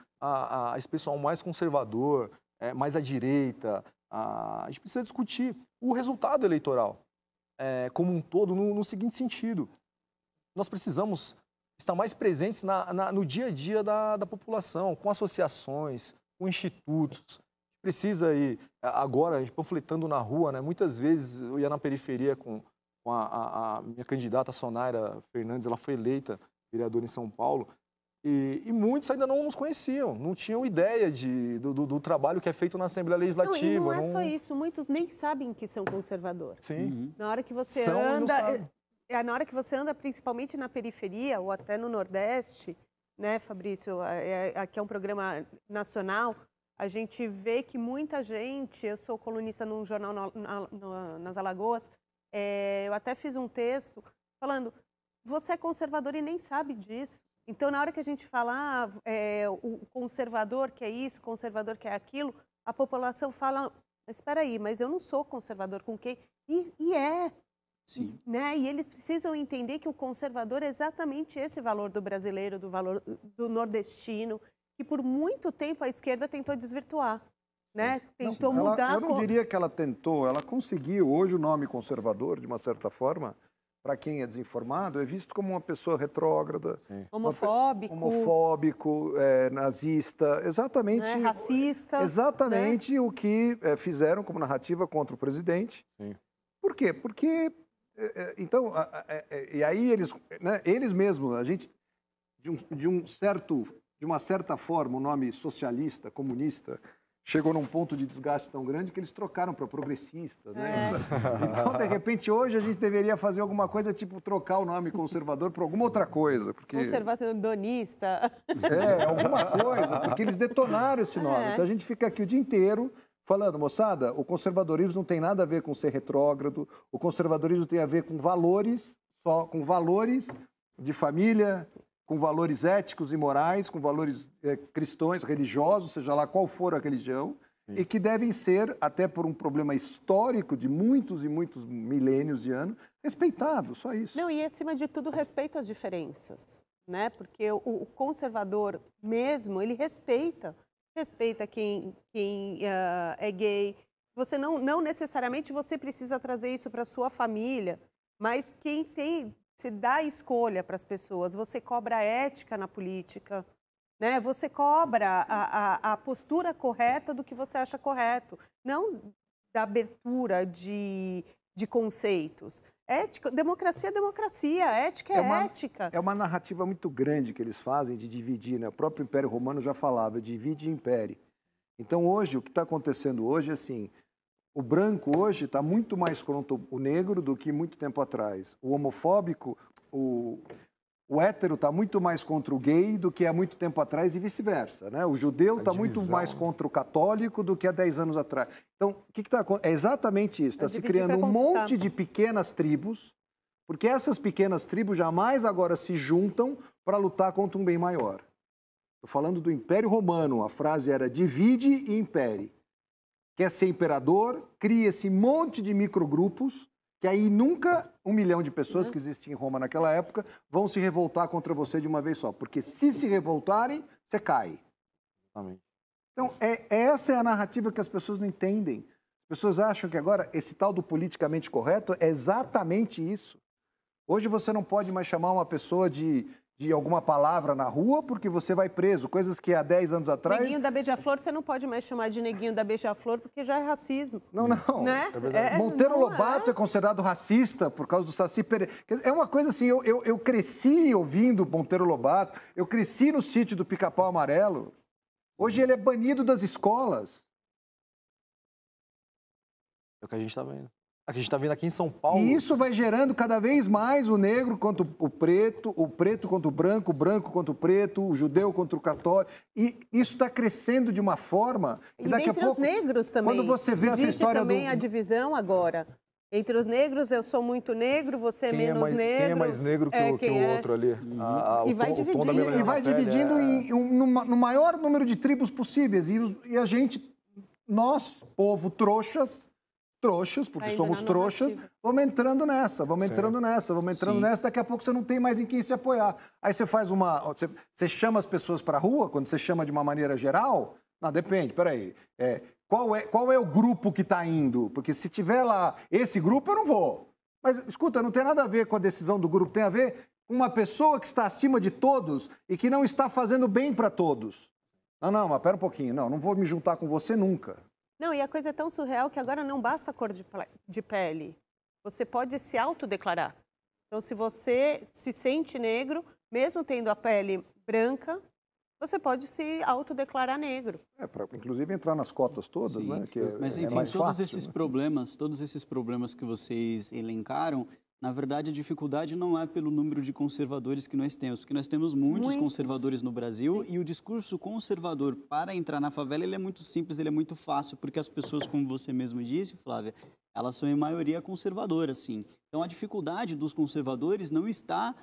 esse pessoal mais conservador, mais à direita, a gente precisa discutir o resultado eleitoral como um todo no seguinte sentido. nós precisamos estar mais presentes no dia a dia da população, com associações, com institutos. Precisa ir, agora, a gente panfletando na rua, né? Muitas vezes eu ia na periferia com a minha candidata, Sonaira Fernandes, ela foi eleita vereadora em São Paulo, e muitos ainda não nos conheciam, não tinham ideia do trabalho que é feito na Assembleia Legislativa. Não, e não é só isso, muitos nem sabem que são conservadores. Sim. Na hora que você anda, na hora que você anda principalmente na periferia ou até no Nordeste, né, Fabrício, aqui é um programa nacional, a gente vê que muita gente, eu sou colunista num jornal nas Alagoas, eu até fiz um texto falando, você é conservador e nem sabe disso. Então, na hora que a gente fala, o conservador quer isso, o conservador quer aquilo, a população fala, espera aí, mas eu não sou conservador com quem? E é. Sim. Né? E eles precisam entender que o conservador é exatamente esse valor do brasileiro, do valor do nordestino, que por muito tempo a esquerda tentou desvirtuar. Né? Tentou mudar. Eu não diria que ela tentou, ela conseguiu. Hoje o nome conservador, de uma certa forma, para quem é desinformado, é visto como uma pessoa retrógrada, homofóbico, nazista, exatamente, racista, exatamente, né? O que fizeram como narrativa contra o presidente. Sim. Por quê? Porque então, e aí eles mesmos, a gente de uma certa forma, o nome socialista, comunista, chegou num ponto de desgaste tão grande que eeles trocaram para progressista. Né? Então, de repente, hoje a gente deveria fazer alguma coisa, tipo trocar o nome conservador por alguma outra coisa. Porque... Conservacionista. Alguma coisa, porque eles detonaram esse nome. Então a gente fica aqui o dia inteiro falando, moçada, o conservadorismo não tem nada a ver com ser retrógrado, o conservadorismo tem a ver com valores, só com valores de família, com valores éticos e morais, com valores cristãos, religiosos, seja lá qual for a religião, e que devem ser, até por um problema histórico de muitos e muitos milênios de anos, respeitados, só isso. Não, e acima de tudo, respeito às diferenças, né? Porque o conservador mesmo, ele respeita quem é gay. Você não necessariamente você precisa trazer isso para sua família, mas quem tem... Você dá a escolha para as pessoas, você cobra a ética na política, né? Você cobra a postura correta do que você acha correto, não da abertura de conceitos. Democracia é democracia, ética é ética. É uma narrativa muito grande que eles fazem de dividir, né? O próprio Império Romano já falava, divide e impere. Então hoje, o que está acontecendo hoje é assim... O branco hoje está muito mais contra o negro do que muito tempo atrás. O homofóbico, o hétero está muito mais contra o gay do que há muito tempo atrás e vice-versa. Né? O judeu está muito mais contra o católico do que há 10 anos atrás. Então, o que está acontecendo? É exatamente isso. Está se criando um monte de pequenas tribos, porque essas pequenas tribos jamais agora se juntam para lutar contra um bem maior. Estou falando do Império Romano. A frase era divide e impere. Quer ser imperador, cria esse monte de microgrupos, que aí nunca 1 milhão de pessoas que existiam em Roma naquela época vão se revoltar contra você de uma vez só. Porque se revoltarem, você cai. Amém. Então, essa é a narrativa que as pessoas não entendem. As pessoas acham que agora esse tal do politicamente correto é exatamente isso. Hoje você não pode mais chamar uma pessoa de alguma palavra na rua, porque você vai preso. Coisas que há 10 anos atrás... Neguinho da Beija-Flor, você não pode mais chamar de neguinho da Beija-Flor, porque já é racismo. Não. Né? Monteiro Lobato é considerado racista por causa do Saci Pererê. É uma coisa assim, eu cresci ouvindo Monteiro Lobato, eu cresci no sítio do Pica-Pau Amarelo. Hoje ele é banido das escolas. É o que a gente está vendo. A gente está vendo aqui em São Paulo. E isso vai gerando cada vez mais o negro contra o preto contra o branco contra o preto, o judeu contra o católico. E isso está crescendo de uma forma... E daqui a pouco, os negros também. Quando você vê essa história também a divisão agora. Entre os negros, eu sou muito negro, você é menos negro. Quem é mais negro que o outro ali? E vai dividindo. E vai dividindo no maior número de tribos possíveis. E a gente, nós, povo trouxas, porque ainda somos trouxas, vamos entrando nessa, vamos entrando nessa, daqui a pouco você não tem mais em quem se apoiar. Aí você faz você chama as pessoas para a rua, quando você chama de uma maneira geral, não, depende, peraí, qual é o grupo que está indo? Porque se tiver lá esse grupo, eu não vou. Mas, escuta, não tem nada a ver com a decisão do grupo, tem a ver uma pessoa que está acima de todos e que não está fazendo bem para todos. Não, mas pera um pouquinho. Não vou me juntar com você nunca. Não, e a coisa é tão surreal que agora não basta a cor de pele. Você pode se autodeclarar. Então, se você se sente negro, mesmo tendo a pele branca, você pode se autodeclarar negro. Para, inclusive, entrar nas cotas todas, Sim. né? Que Mas, é enfim, mais todos fácil, esses né? todos esses problemas que vocês elencaram, na verdade, a dificuldade não é pelo número de conservadores que nós temos, porque nós temos muitos conservadores no Brasil e o discurso conservador para entrar na favela ele é muito simples, ele é muito fácil, porque as pessoas, como você mesmo disse, Flávia, elas são em maioria conservadoras, sim. Então, a dificuldade dos conservadores não está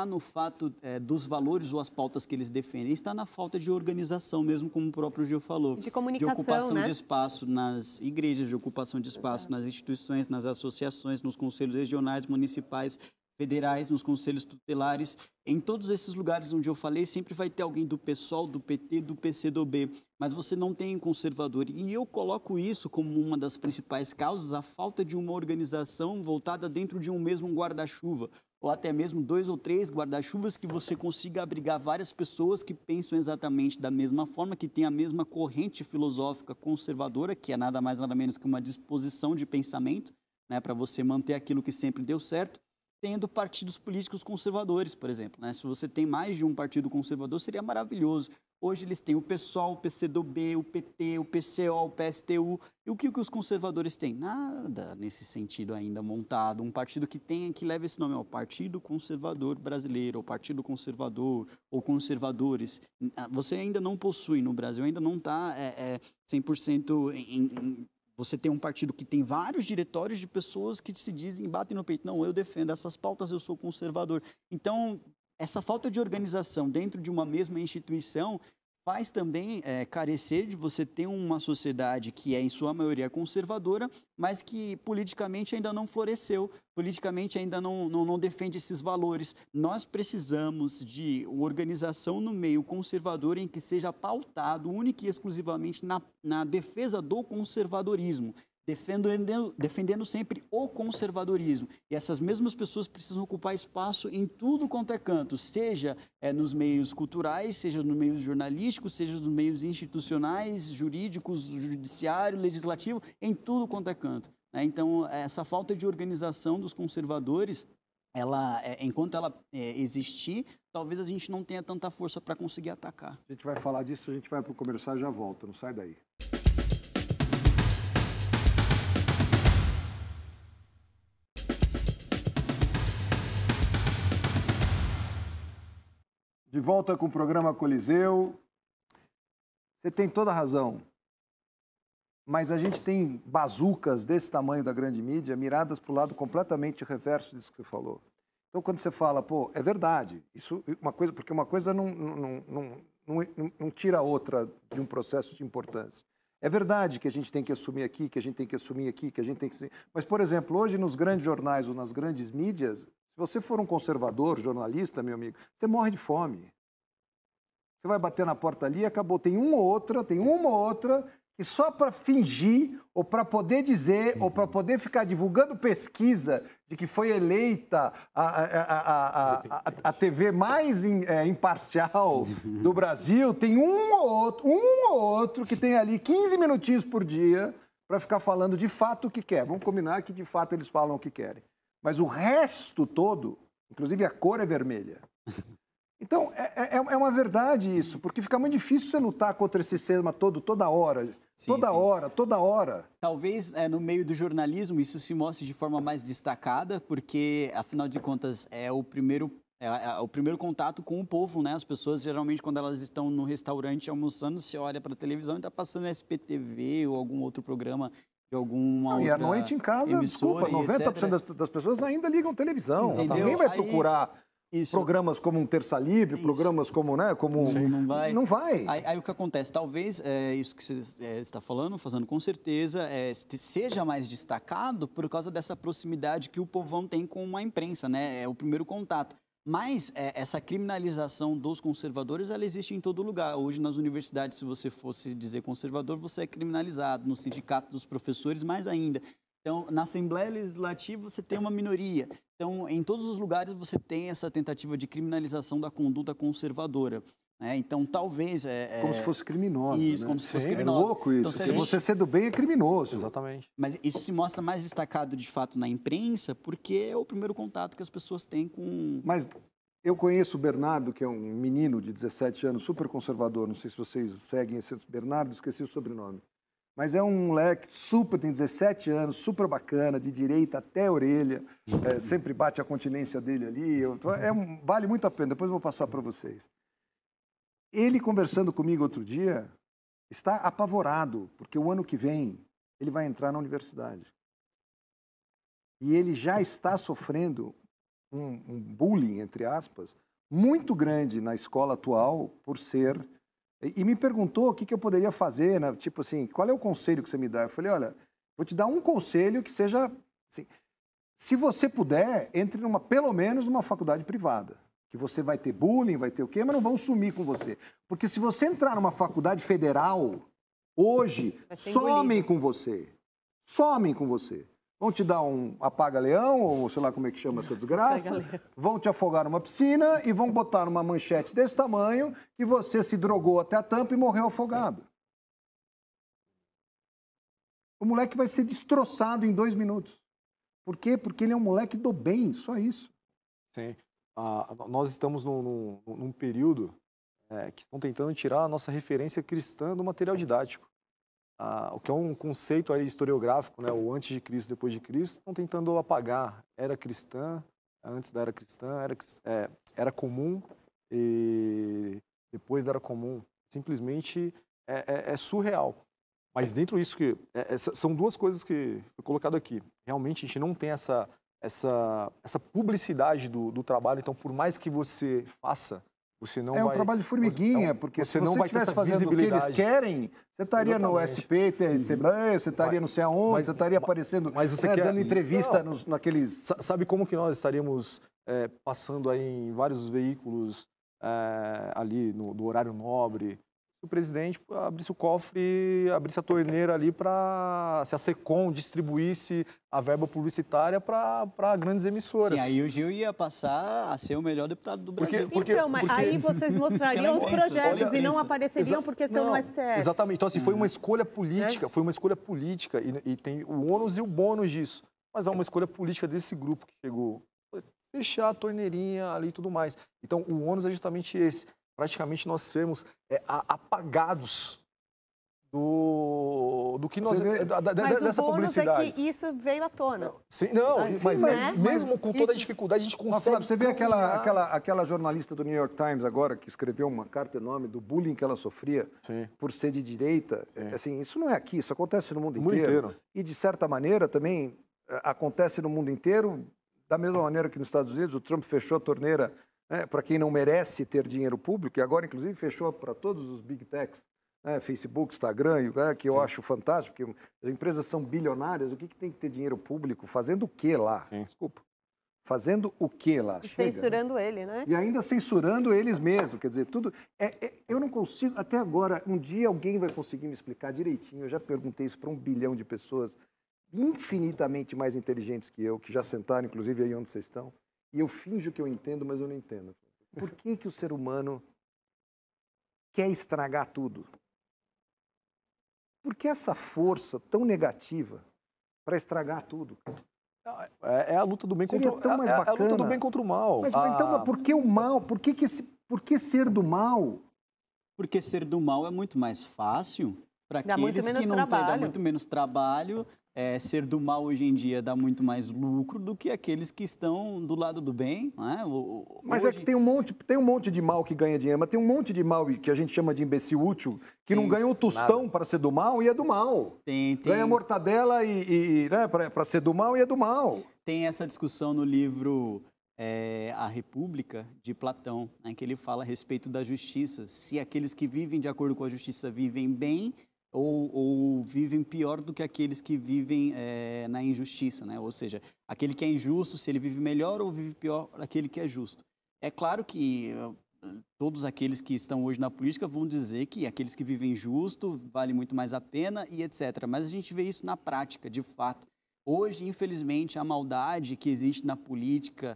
no fato dos valores ou as pautas que eles defendem, está na falta de organização mesmo, como o próprio Gil falou. De comunicação, de ocupação, né? de espaço nas igrejas, de ocupação de espaço nas instituições, nas associações, nos conselhos regionais, municipais, federais, nos conselhos tutelares. Em todos esses lugares onde eu falei, sempre vai ter alguém do PSOL, do PT, do PCdoB, mas você não tem um conservador. E eu coloco isso como uma das principais causas, a falta de uma organização voltada dentro de um mesmo guarda-chuva, ou até mesmo 2 ou 3 guarda-chuvas que você consiga abrigar várias pessoas que pensam exatamente da mesma forma, que têm a mesma corrente filosófica conservadora, que é nada mais nada menos que uma disposição de pensamento, né, para você manter aquilo que sempre deu certo, tendo partidos políticos conservadores, por exemplo. Né? Se você tem mais de um partido conservador, seria maravilhoso. Hoje eles têm o PSOL, o PCdoB, o PT, o PCO, o PSTU. E o que os conservadores têm? Nada nesse sentido ainda montado. Um partido que leva esse nome, o Partido Conservador Brasileiro, ou Partido Conservador, ou Conservadores. Você ainda não possui no Brasil, ainda não está 100% Você tem um partido que tem vários diretórios de pessoas que se dizem, batem no peito, não, eu defendo essas pautas, eu sou conservador. Então, essa falta de organização dentro de uma mesma instituição faz também carecer de você ter uma sociedade que é, em sua maioria, conservadora, mas que politicamente ainda não floresceu, politicamente ainda não defende esses valores. Nós precisamos de organização no meio conservador em que seja pautado única e exclusivamente na defesa do conservadorismo, defendendo sempre o conservadorismo. E essas mesmas pessoas precisam ocupar espaço em tudo quanto é canto, seja nos meios culturais, seja nos meios jornalísticos, seja nos meios institucionais, jurídicos, judiciário, legislativo, em tudo quanto é canto. Então, essa falta de organização dos conservadores, enquanto ela existir, talvez a gente não tenha tanta força para conseguir atacar. A gente vai falar disso, a gente vai para o comercial e já volta, não sai daí. De volta com o programa Coliseu. Você tem toda a razão. Mas a gente tem bazucas desse tamanho da grande mídia miradas para o lado completamente reverso disso que você falou. Então, quando você fala, pô, é verdade, isso porque uma coisa não tira a outra de um processo de importância. É verdade que a gente tem que assumir aqui, que a gente tem que assumir aqui, que a gente tem que... Mas, por exemplo, hoje nos grandes jornais ou nas grandes mídias, se você for um conservador, jornalista, meu amigo, você morre de fome. Você vai bater na porta ali e acabou. Tem uma ou outra que só para fingir, ou para poder dizer, ou para poder ficar divulgando pesquisa de que foi eleita a TV mais imparcial do Brasil, tem um ou outro que tem ali 15 minutinhos por dia para ficar falando de fato o que quer. Vamos combinar que de fato eles falam o que querem. Mas o resto todo, inclusive a cor é vermelha. Então, é uma verdade isso, porque fica muito difícil você lutar contra esse sistema toda hora. Toda hora. Talvez no meio do jornalismo isso se mostre de forma mais destacada, porque, afinal de contas, é o primeiro contato com o povo, né? As pessoas, geralmente, quando elas estão no restaurante almoçando, você olha para a televisão e está passando SPTV ou algum outro programa de alguma outra E à noite em casa, emissora, 90% das pessoas ainda ligam televisão. Entendeu? Ninguém vai procurar programas como um Terça Livre, programas como, né? Não vai. Aí o que acontece? Talvez isso que você está falando, com certeza, seja mais destacado por causa dessa proximidade que o povão tem com a imprensa, né? É o primeiro contato. Mas essa criminalização dos conservadores, ela existe em todo lugar. Hoje, nas universidades, se você fosse dizer conservador, você é criminalizado. No sindicato dos professores, mais ainda. Então, na Assembleia Legislativa, você tem uma minoria. Então, em todos os lugares, você tem essa tentativa de criminalização da conduta conservadora. Né? Então, talvez... Como se fosse criminoso. Isso, né? como se fosse É criminoso. louco isso. Então, se você ser do bem, é criminoso. Exatamente. Mas isso se mostra mais destacado, de fato, na imprensa, porque é o primeiro contato que as pessoas têm com... Mas eu conheço o Bernardo, que é um menino de 17 anos, super conservador. Não sei se vocês seguem esse Bernardo, esqueci o sobrenome. Mas é um moleque super, tem 17 anos, super bacana, de direita até a orelha. Sempre bate a continência dele ali. Vale muito a pena, depois eu vou passar para vocês. Ele, conversando comigo outro dia, está apavorado, porque o ano que vem ele vai entrar na universidade. E ele já está sofrendo um bullying, entre aspas, muito grande na escola atual por ser... E me perguntou o que eu poderia fazer, né? Tipo assim, qual é o conselho que você me dá? Eu falei, olha, vou te dar um conselho que seja... Assim, se você puder, entre pelo menos numa faculdade privada. Que você vai ter bullying, vai ter o quê, mas não vão sumir com você. Porque se você entrar numa faculdade federal, hoje, somem com você. Somem com você. Vão te dar um apaga-leão, ou sei lá como é que chama essa desgraça. Vão te afogar numa piscina e vão botar numa manchete desse tamanho que você se drogou até a tampa e morreu afogado. O moleque vai ser destroçado em 2 minutos. Por quê? Porque ele é um moleque do bem, só isso. Sim. Nós estamos num período que estão tentando tirar a nossa referência cristã do material didático. O que é um conceito aí historiográfico, né, o antes de Cristo, depois de Cristo, estão tentando apagar. Era cristã, antes da era cristã, era comum e depois da era comum. Simplesmente é surreal. Mas dentro disso, são 2 coisas que foi colocado aqui. Realmente a gente não tem essa publicidade do trabalho, então por mais que você faça, você não vai... É um trabalho de formiguinha, porque se você estivesse fazendo o que eles querem, você estaria no SP, você estaria não sei aonde, você estaria aparecendo, dando entrevista naqueles... Sabe como que nós estaríamos passando aí em vários veículos ali no horário nobre? O presidente abrisse o cofre, abrisse a torneira ali para se a Secom distribuísse a verba publicitária para grandes emissoras. Sim, aí o Gil ia passar a ser o melhor deputado do Brasil. Mas aí vocês mostrariam os projetos e não apareceriam porque estão no STF. Exatamente. Então, assim, foi uma escolha política, e tem o ônus e o bônus disso. Mas é uma escolha política desse grupo que chegou. Fechar a torneirinha ali e tudo mais. Então, o ônus é justamente esse. Praticamente nós sermos apagados do que nós... dessa publicidade. Mas o bônus é que isso veio à tona. Sim, mas mesmo com toda a dificuldade, a gente consegue... Você vê aquela jornalista do New York Times agora, que escreveu uma carta enorme do bullying que ela sofria por ser de direita. Assim, isso não é aqui, isso acontece no mundo inteiro. E, de certa maneira, também acontece no mundo inteiro, da mesma maneira que nos Estados Unidos, o Trump fechou a torneira para quem não merece ter dinheiro público, e agora, inclusive, fechou para todos os big techs, Facebook, Instagram, que eu acho fantástico, porque as empresas são bilionárias, o que tem que ter dinheiro público? Fazendo o quê lá? Desculpa. Fazendo o quê lá? E censurando ele, né? E ainda censurando eles mesmos, quer dizer, tudo... eu não consigo, até agora, um dia alguém vai conseguir me explicar direitinho, eu já perguntei isso para 1 bilhão de pessoas infinitamente mais inteligentes que eu, que já sentaram, inclusive, aí onde vocês estão, e eu finjo que eu entendo, mas eu não entendo. Por que o ser humano quer estragar tudo? Por que essa força tão negativa para estragar tudo? É a luta do bem contra o mal. É a luta do bem contra o mal. Mas então, por que o mal? Por que ser do mal? Porque ser do mal é muito mais fácil para aqueles que não têm, dá muito menos trabalho. Ser do mal hoje em dia dá muito mais lucro do que aqueles que estão do lado do bem. Né? Mas hoje... é que tem um monte de mal que ganha dinheiro, mas tem um monte de mal que a gente chama de imbecil útil, que não ganha o tostão para ser do mal e é do mal. Ganha mortadela né, para ser do mal e é do mal. Tem essa discussão no livro A República, de Platão, em que ele fala a respeito da justiça. Se aqueles que vivem de acordo com a justiça vivem bem, ou vivem pior do que aqueles que vivem na injustiça, né? Ou seja, aquele que é injusto, se ele vive melhor ou vive pior aquele que é justo. É claro que todos aqueles que estão hoje na política vão dizer que aqueles que vivem justo vale muito mais a pena e etc. Mas a gente vê isso na prática, de fato. Hoje, infelizmente, a maldade que existe na política,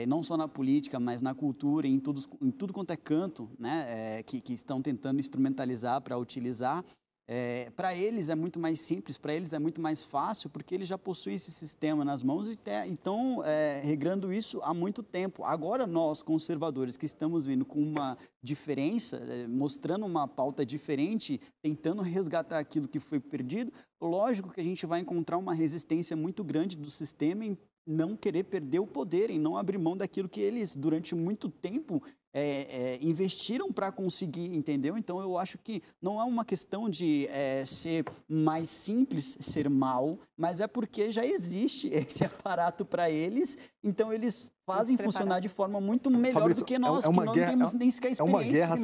não só na política, mas na cultura, em tudo quanto é canto, né, que estão tentando instrumentalizar para utilizar, para eles é muito mais simples, para eles é muito mais fácil, porque eles já possuem esse sistema nas mãos e estão regrando isso há muito tempo. Agora, nós, conservadores, que estamos vindo com uma diferença, mostrando uma pauta diferente, tentando resgatar aquilo que foi perdido, lógico que a gente vai encontrar uma resistência muito grande do sistema em não querer perder o poder, em não abrir mão daquilo que eles, durante muito tempo, investiram para conseguir, entendeu? Então, eu acho que não é uma questão de ser mais simples, ser mal, mas é porque já existe esse aparato para eles, então eles fazem funcionar de forma muito melhor Fabrício, do que nós, que não temos nem sequer experiência. Mas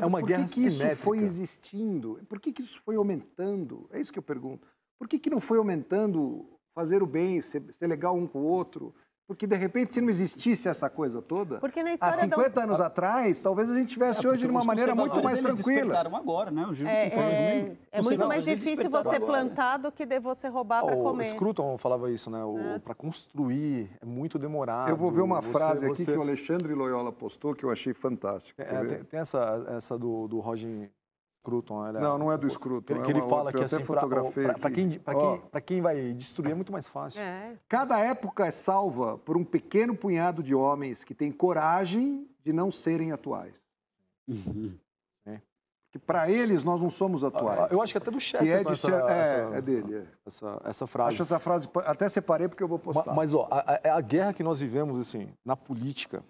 uma guerra por que isso simétrica. foi existindo? Por que isso foi aumentando? É isso que eu pergunto. Por que não foi aumentando fazer o bem, ser legal um com o outro? Porque, de repente, se não existisse essa coisa toda, Porque na há história 50 anos atrás, talvez a gente tivesse hoje de uma maneira muito mais Eles tranquila. despertaram agora, né? O Gil É muito mais difícil você plantar do que de você roubar para O comer. Scruton falava isso, né? Para construir é muito demorado. Eu vou ver uma frase aqui que o Alexandre Loyola postou que eu achei fantástico. Tem essa do Roger Scruton. Não é do Scruton. Que ele fala que assim, para para quem vai destruir é muito mais fácil. Cada época é salva por um pequeno punhado de homens que têm coragem de não serem atuais. Porque para eles nós não somos atuais. Eu acho que até do Chester é dele. Essa frase. Acho essa frase, até separei porque eu vou postar. Mas ó, a guerra que nós vivemos assim, na política,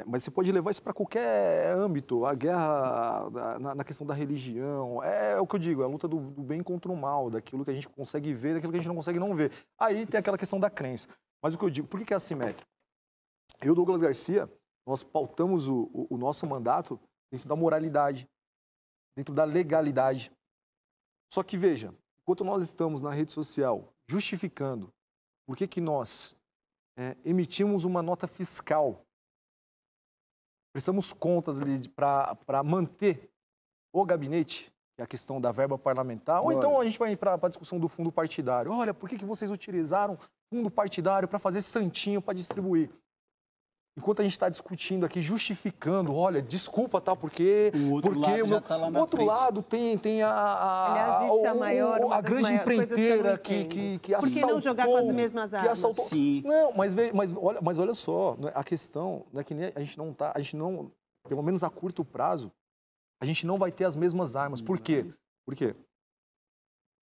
mas você pode levar isso para qualquer âmbito. A guerra na questão da religião, é o que eu digo, é a luta do bem contra o mal, daquilo que a gente consegue ver, daquilo que a gente não consegue não ver. Aí tem aquela questão da crença. Mas o que eu digo, por que é assimétrico? Eu, Douglas Garcia, nós pautamos o nosso mandato dentro da moralidade, dentro da legalidade. Só que, veja, enquanto nós estamos na rede social justificando por que nós emitimos uma nota fiscal, prestamos contas ali para manter o gabinete, que é a questão da verba parlamentar, ou então a gente vai para a discussão do fundo partidário. Olha, por que vocês utilizaram fundo partidário para fazer santinho para distribuir? Enquanto a gente está discutindo aqui, justificando, olha, desculpa, tá, porque o outro lado tem a grande empreiteira que assaltou. Por que não jogar com as mesmas armas? Sim. Não, mas olha só, a questão não é que nem a gente não, pelo menos a curto prazo, a gente não vai ter as mesmas armas. Por quê? Porque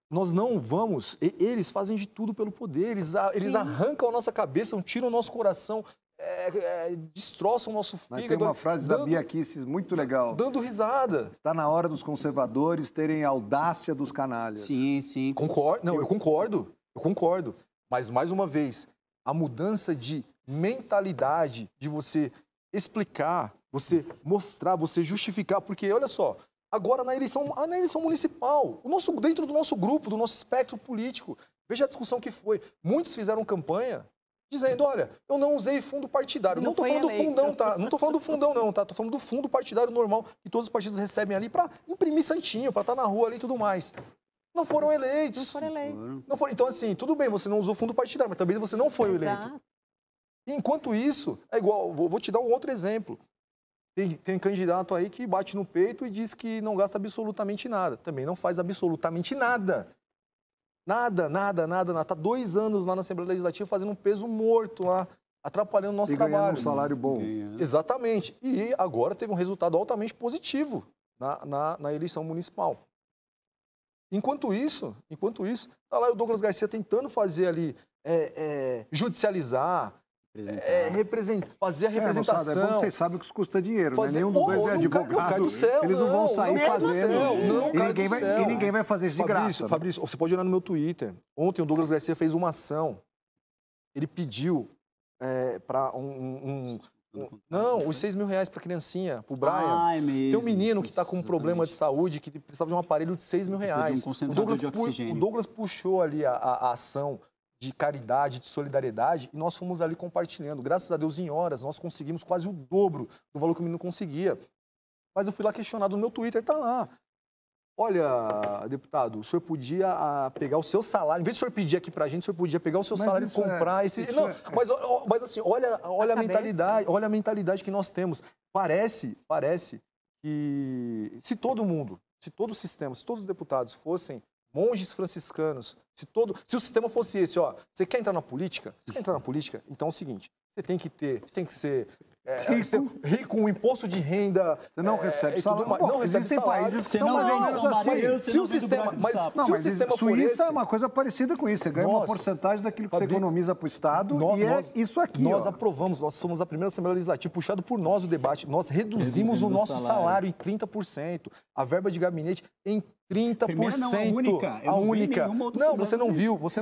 nós não vamos, eles fazem de tudo pelo poder, eles arrancam a nossa cabeça, tiram o nosso coração, destroçam o nosso fígado. Mas tem uma frase da Bia Kicis muito legal. Dando risada. Está na hora dos conservadores terem a audácia dos canalhas. Sim. Concordo. Não, eu concordo. Mas, mais uma vez, a mudança de mentalidade, de você explicar, você mostrar, você justificar, porque, olha só, agora na eleição municipal, dentro do nosso grupo, do nosso espectro político, veja a discussão que foi. Muitos fizeram campanha dizendo, olha, eu não usei fundo partidário. Não estou falando do fundão, tá? Não estou falando do fundão, não, tá? Estou falando do fundo partidário normal que todos os partidos recebem ali para imprimir santinho, para estar na rua ali e tudo mais. Não foram eleitos. Não foram. Então, assim, tudo bem, você não usou fundo partidário, mas também você não foi eleito. Enquanto isso, é igual, vou te dar um outro exemplo. Tem candidato aí que bate no peito e diz que não gasta absolutamente nada. Também não faz absolutamente nada. Nada. Está 2 anos lá na Assembleia Legislativa fazendo um peso morto lá, atrapalhando o nosso trabalho. Um salário bom. Exatamente. E agora teve um resultado altamente positivo na eleição municipal. Enquanto isso, está lá o Douglas Garcia tentando fazer ali, judicializar, fazer a representação. É bom que vocês sabem que isso custa dinheiro, né? Nenhum dos dois é advogado. Eles não vão sair fazendo. E ninguém vai fazer isso de graça. Fabrício, você pode olhar no meu Twitter. Ontem o Douglas Garcia fez uma ação. Ele pediu para os R$6.000 para a criancinha, para o Brian. Tem um menino que está com um problema de saúde que precisava de um aparelho de R$6.000. O Douglas puxou ali a ação de caridade, de solidariedade, e nós fomos ali compartilhando. Graças a Deus, em horas, nós conseguimos quase o dobro do valor que o menino conseguia. Mas eu fui lá questionado no meu Twitter, tá lá. olha, deputado, o senhor podia pegar o seu salário, em vez de o senhor pedir aqui pra gente, o senhor podia pegar o seu salário e comprar esse... Não, mas assim, olha a mentalidade que nós temos. Parece que se todo mundo, se todo o sistema, se todos os deputados fossem monges franciscanos, se o sistema fosse esse, ó, você quer entrar na política? Você quer entrar na política? Então é o seguinte, você tem que ser rico, um imposto de renda. Você não recebe salário. Bom, não recebe salário. Países que são mais assim. Se o sistema for esse... Suíça é uma coisa parecida com isso. Você ganha uma porcentagem daquilo que você economiza para o Estado isso aqui. Nós aprovamos, nós somos a primeira Assembleia Legislativa, puxado por nós o debate, nós reduzimos o nosso salário em 30%, a verba de gabinete em 30%. Primeira não, a única. Não, você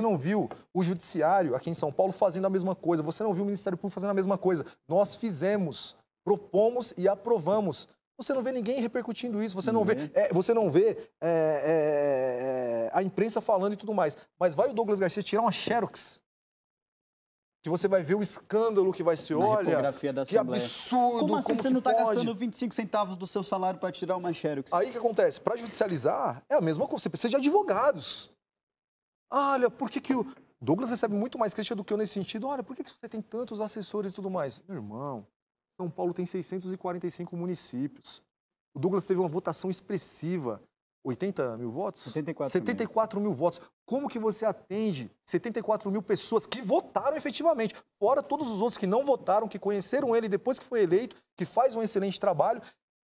não viu o Judiciário aqui em São Paulo fazendo a mesma coisa, você não viu o Ministério Público fazendo a mesma coisa. Nós fizemos, propomos e aprovamos. Você não vê ninguém repercutindo isso, você não vê a imprensa falando e tudo mais. Mas vai o Douglas Garcia tirar uma Xerox, que você vai ver o escândalo que vai ser, olha, que absurdo, como assim você não está pode? gastando 25 centavos do seu salário para tirar uma Xerox? Aí o que acontece? Para judicializar, é a mesma coisa, você precisa de advogados. Olha, por que o Douglas recebe muito mais crítica do que eu nesse sentido? Olha, por que você tem tantos assessores e tudo mais? Meu irmão, São Paulo tem 645 municípios. O Douglas teve uma votação expressiva. 80 mil votos? 74 mil votos. Como que você atende 74 mil pessoas que votaram efetivamente, fora todos os outros que não votaram, que conheceram ele depois que foi eleito, que faz um excelente trabalho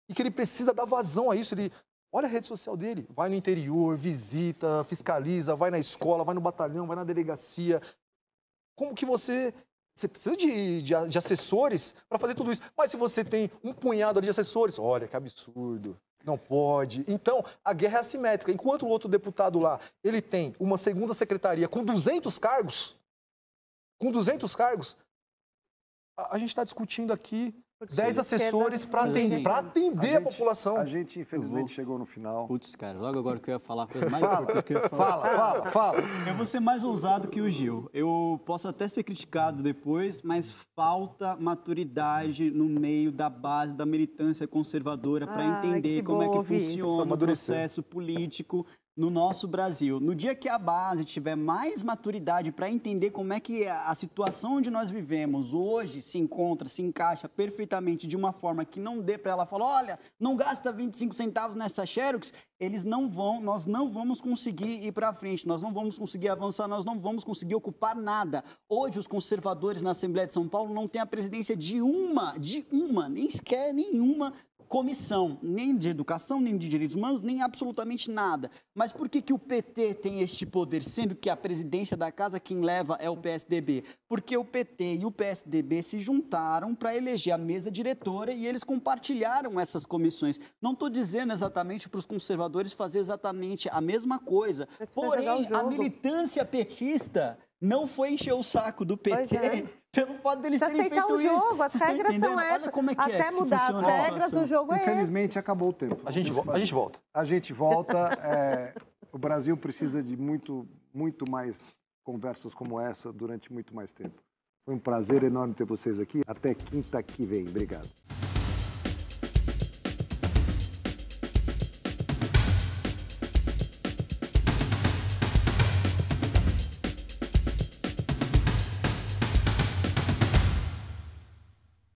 e que ele precisa dar vazão a isso. Ele olha a rede social dele, vai no interior, visita, fiscaliza, vai na escola, vai no batalhão, vai na delegacia. Como que você precisa de assessores para fazer tudo isso. Mas se você tem um punhado de assessores, olha que absurdo. Não pode. Então, a guerra é assimétrica. Enquanto o outro deputado lá, ele tem uma segunda secretaria com 200 cargos, a gente está discutindo aqui 10 assessores para atender a população. A gente, infelizmente, chegou no final. Putz, cara, logo agora que eu ia falar coisa mais... Fala. Eu vou ser mais ousado que o Gil. Eu posso até ser criticado depois, mas falta maturidade no meio da base da militância conservadora para entender como é que funciona o processo político no nosso Brasil. No dia que a base tiver mais maturidade para entender como é que a situação onde nós vivemos hoje se encaixa perfeitamente de uma forma que não dê para ela falar, olha, não gasta 25 centavos nessa Xerox, nós não vamos conseguir ir para frente, nós não vamos conseguir avançar, nós não vamos conseguir ocupar nada. Hoje os conservadores na Assembleia de São Paulo não têm a presidência de uma, nem sequer nenhuma comissão, nem de educação, nem de direitos humanos, nem absolutamente nada. Mas por que o PT tem este poder, sendo que a presidência da casa quem leva é o PSDB? Porque o PT e o PSDB se juntaram para eleger a mesa diretora e eles compartilharam essas comissões. Não estou dizendo exatamente para os conservadores fazer exatamente a mesma coisa. Porém, a militância petista não foi encher o saco do PT pelo fato deles terem feito isso. Aceitar o jogo, as regras são essas. Olha como é que até mudar as regras, o jogo é esse. Infelizmente, acabou o tempo. A gente volta. A gente volta. O Brasil precisa de muito mais conversas como essa durante muito mais tempo. Foi um prazer enorme ter vocês aqui. Até quinta que vem. Obrigado.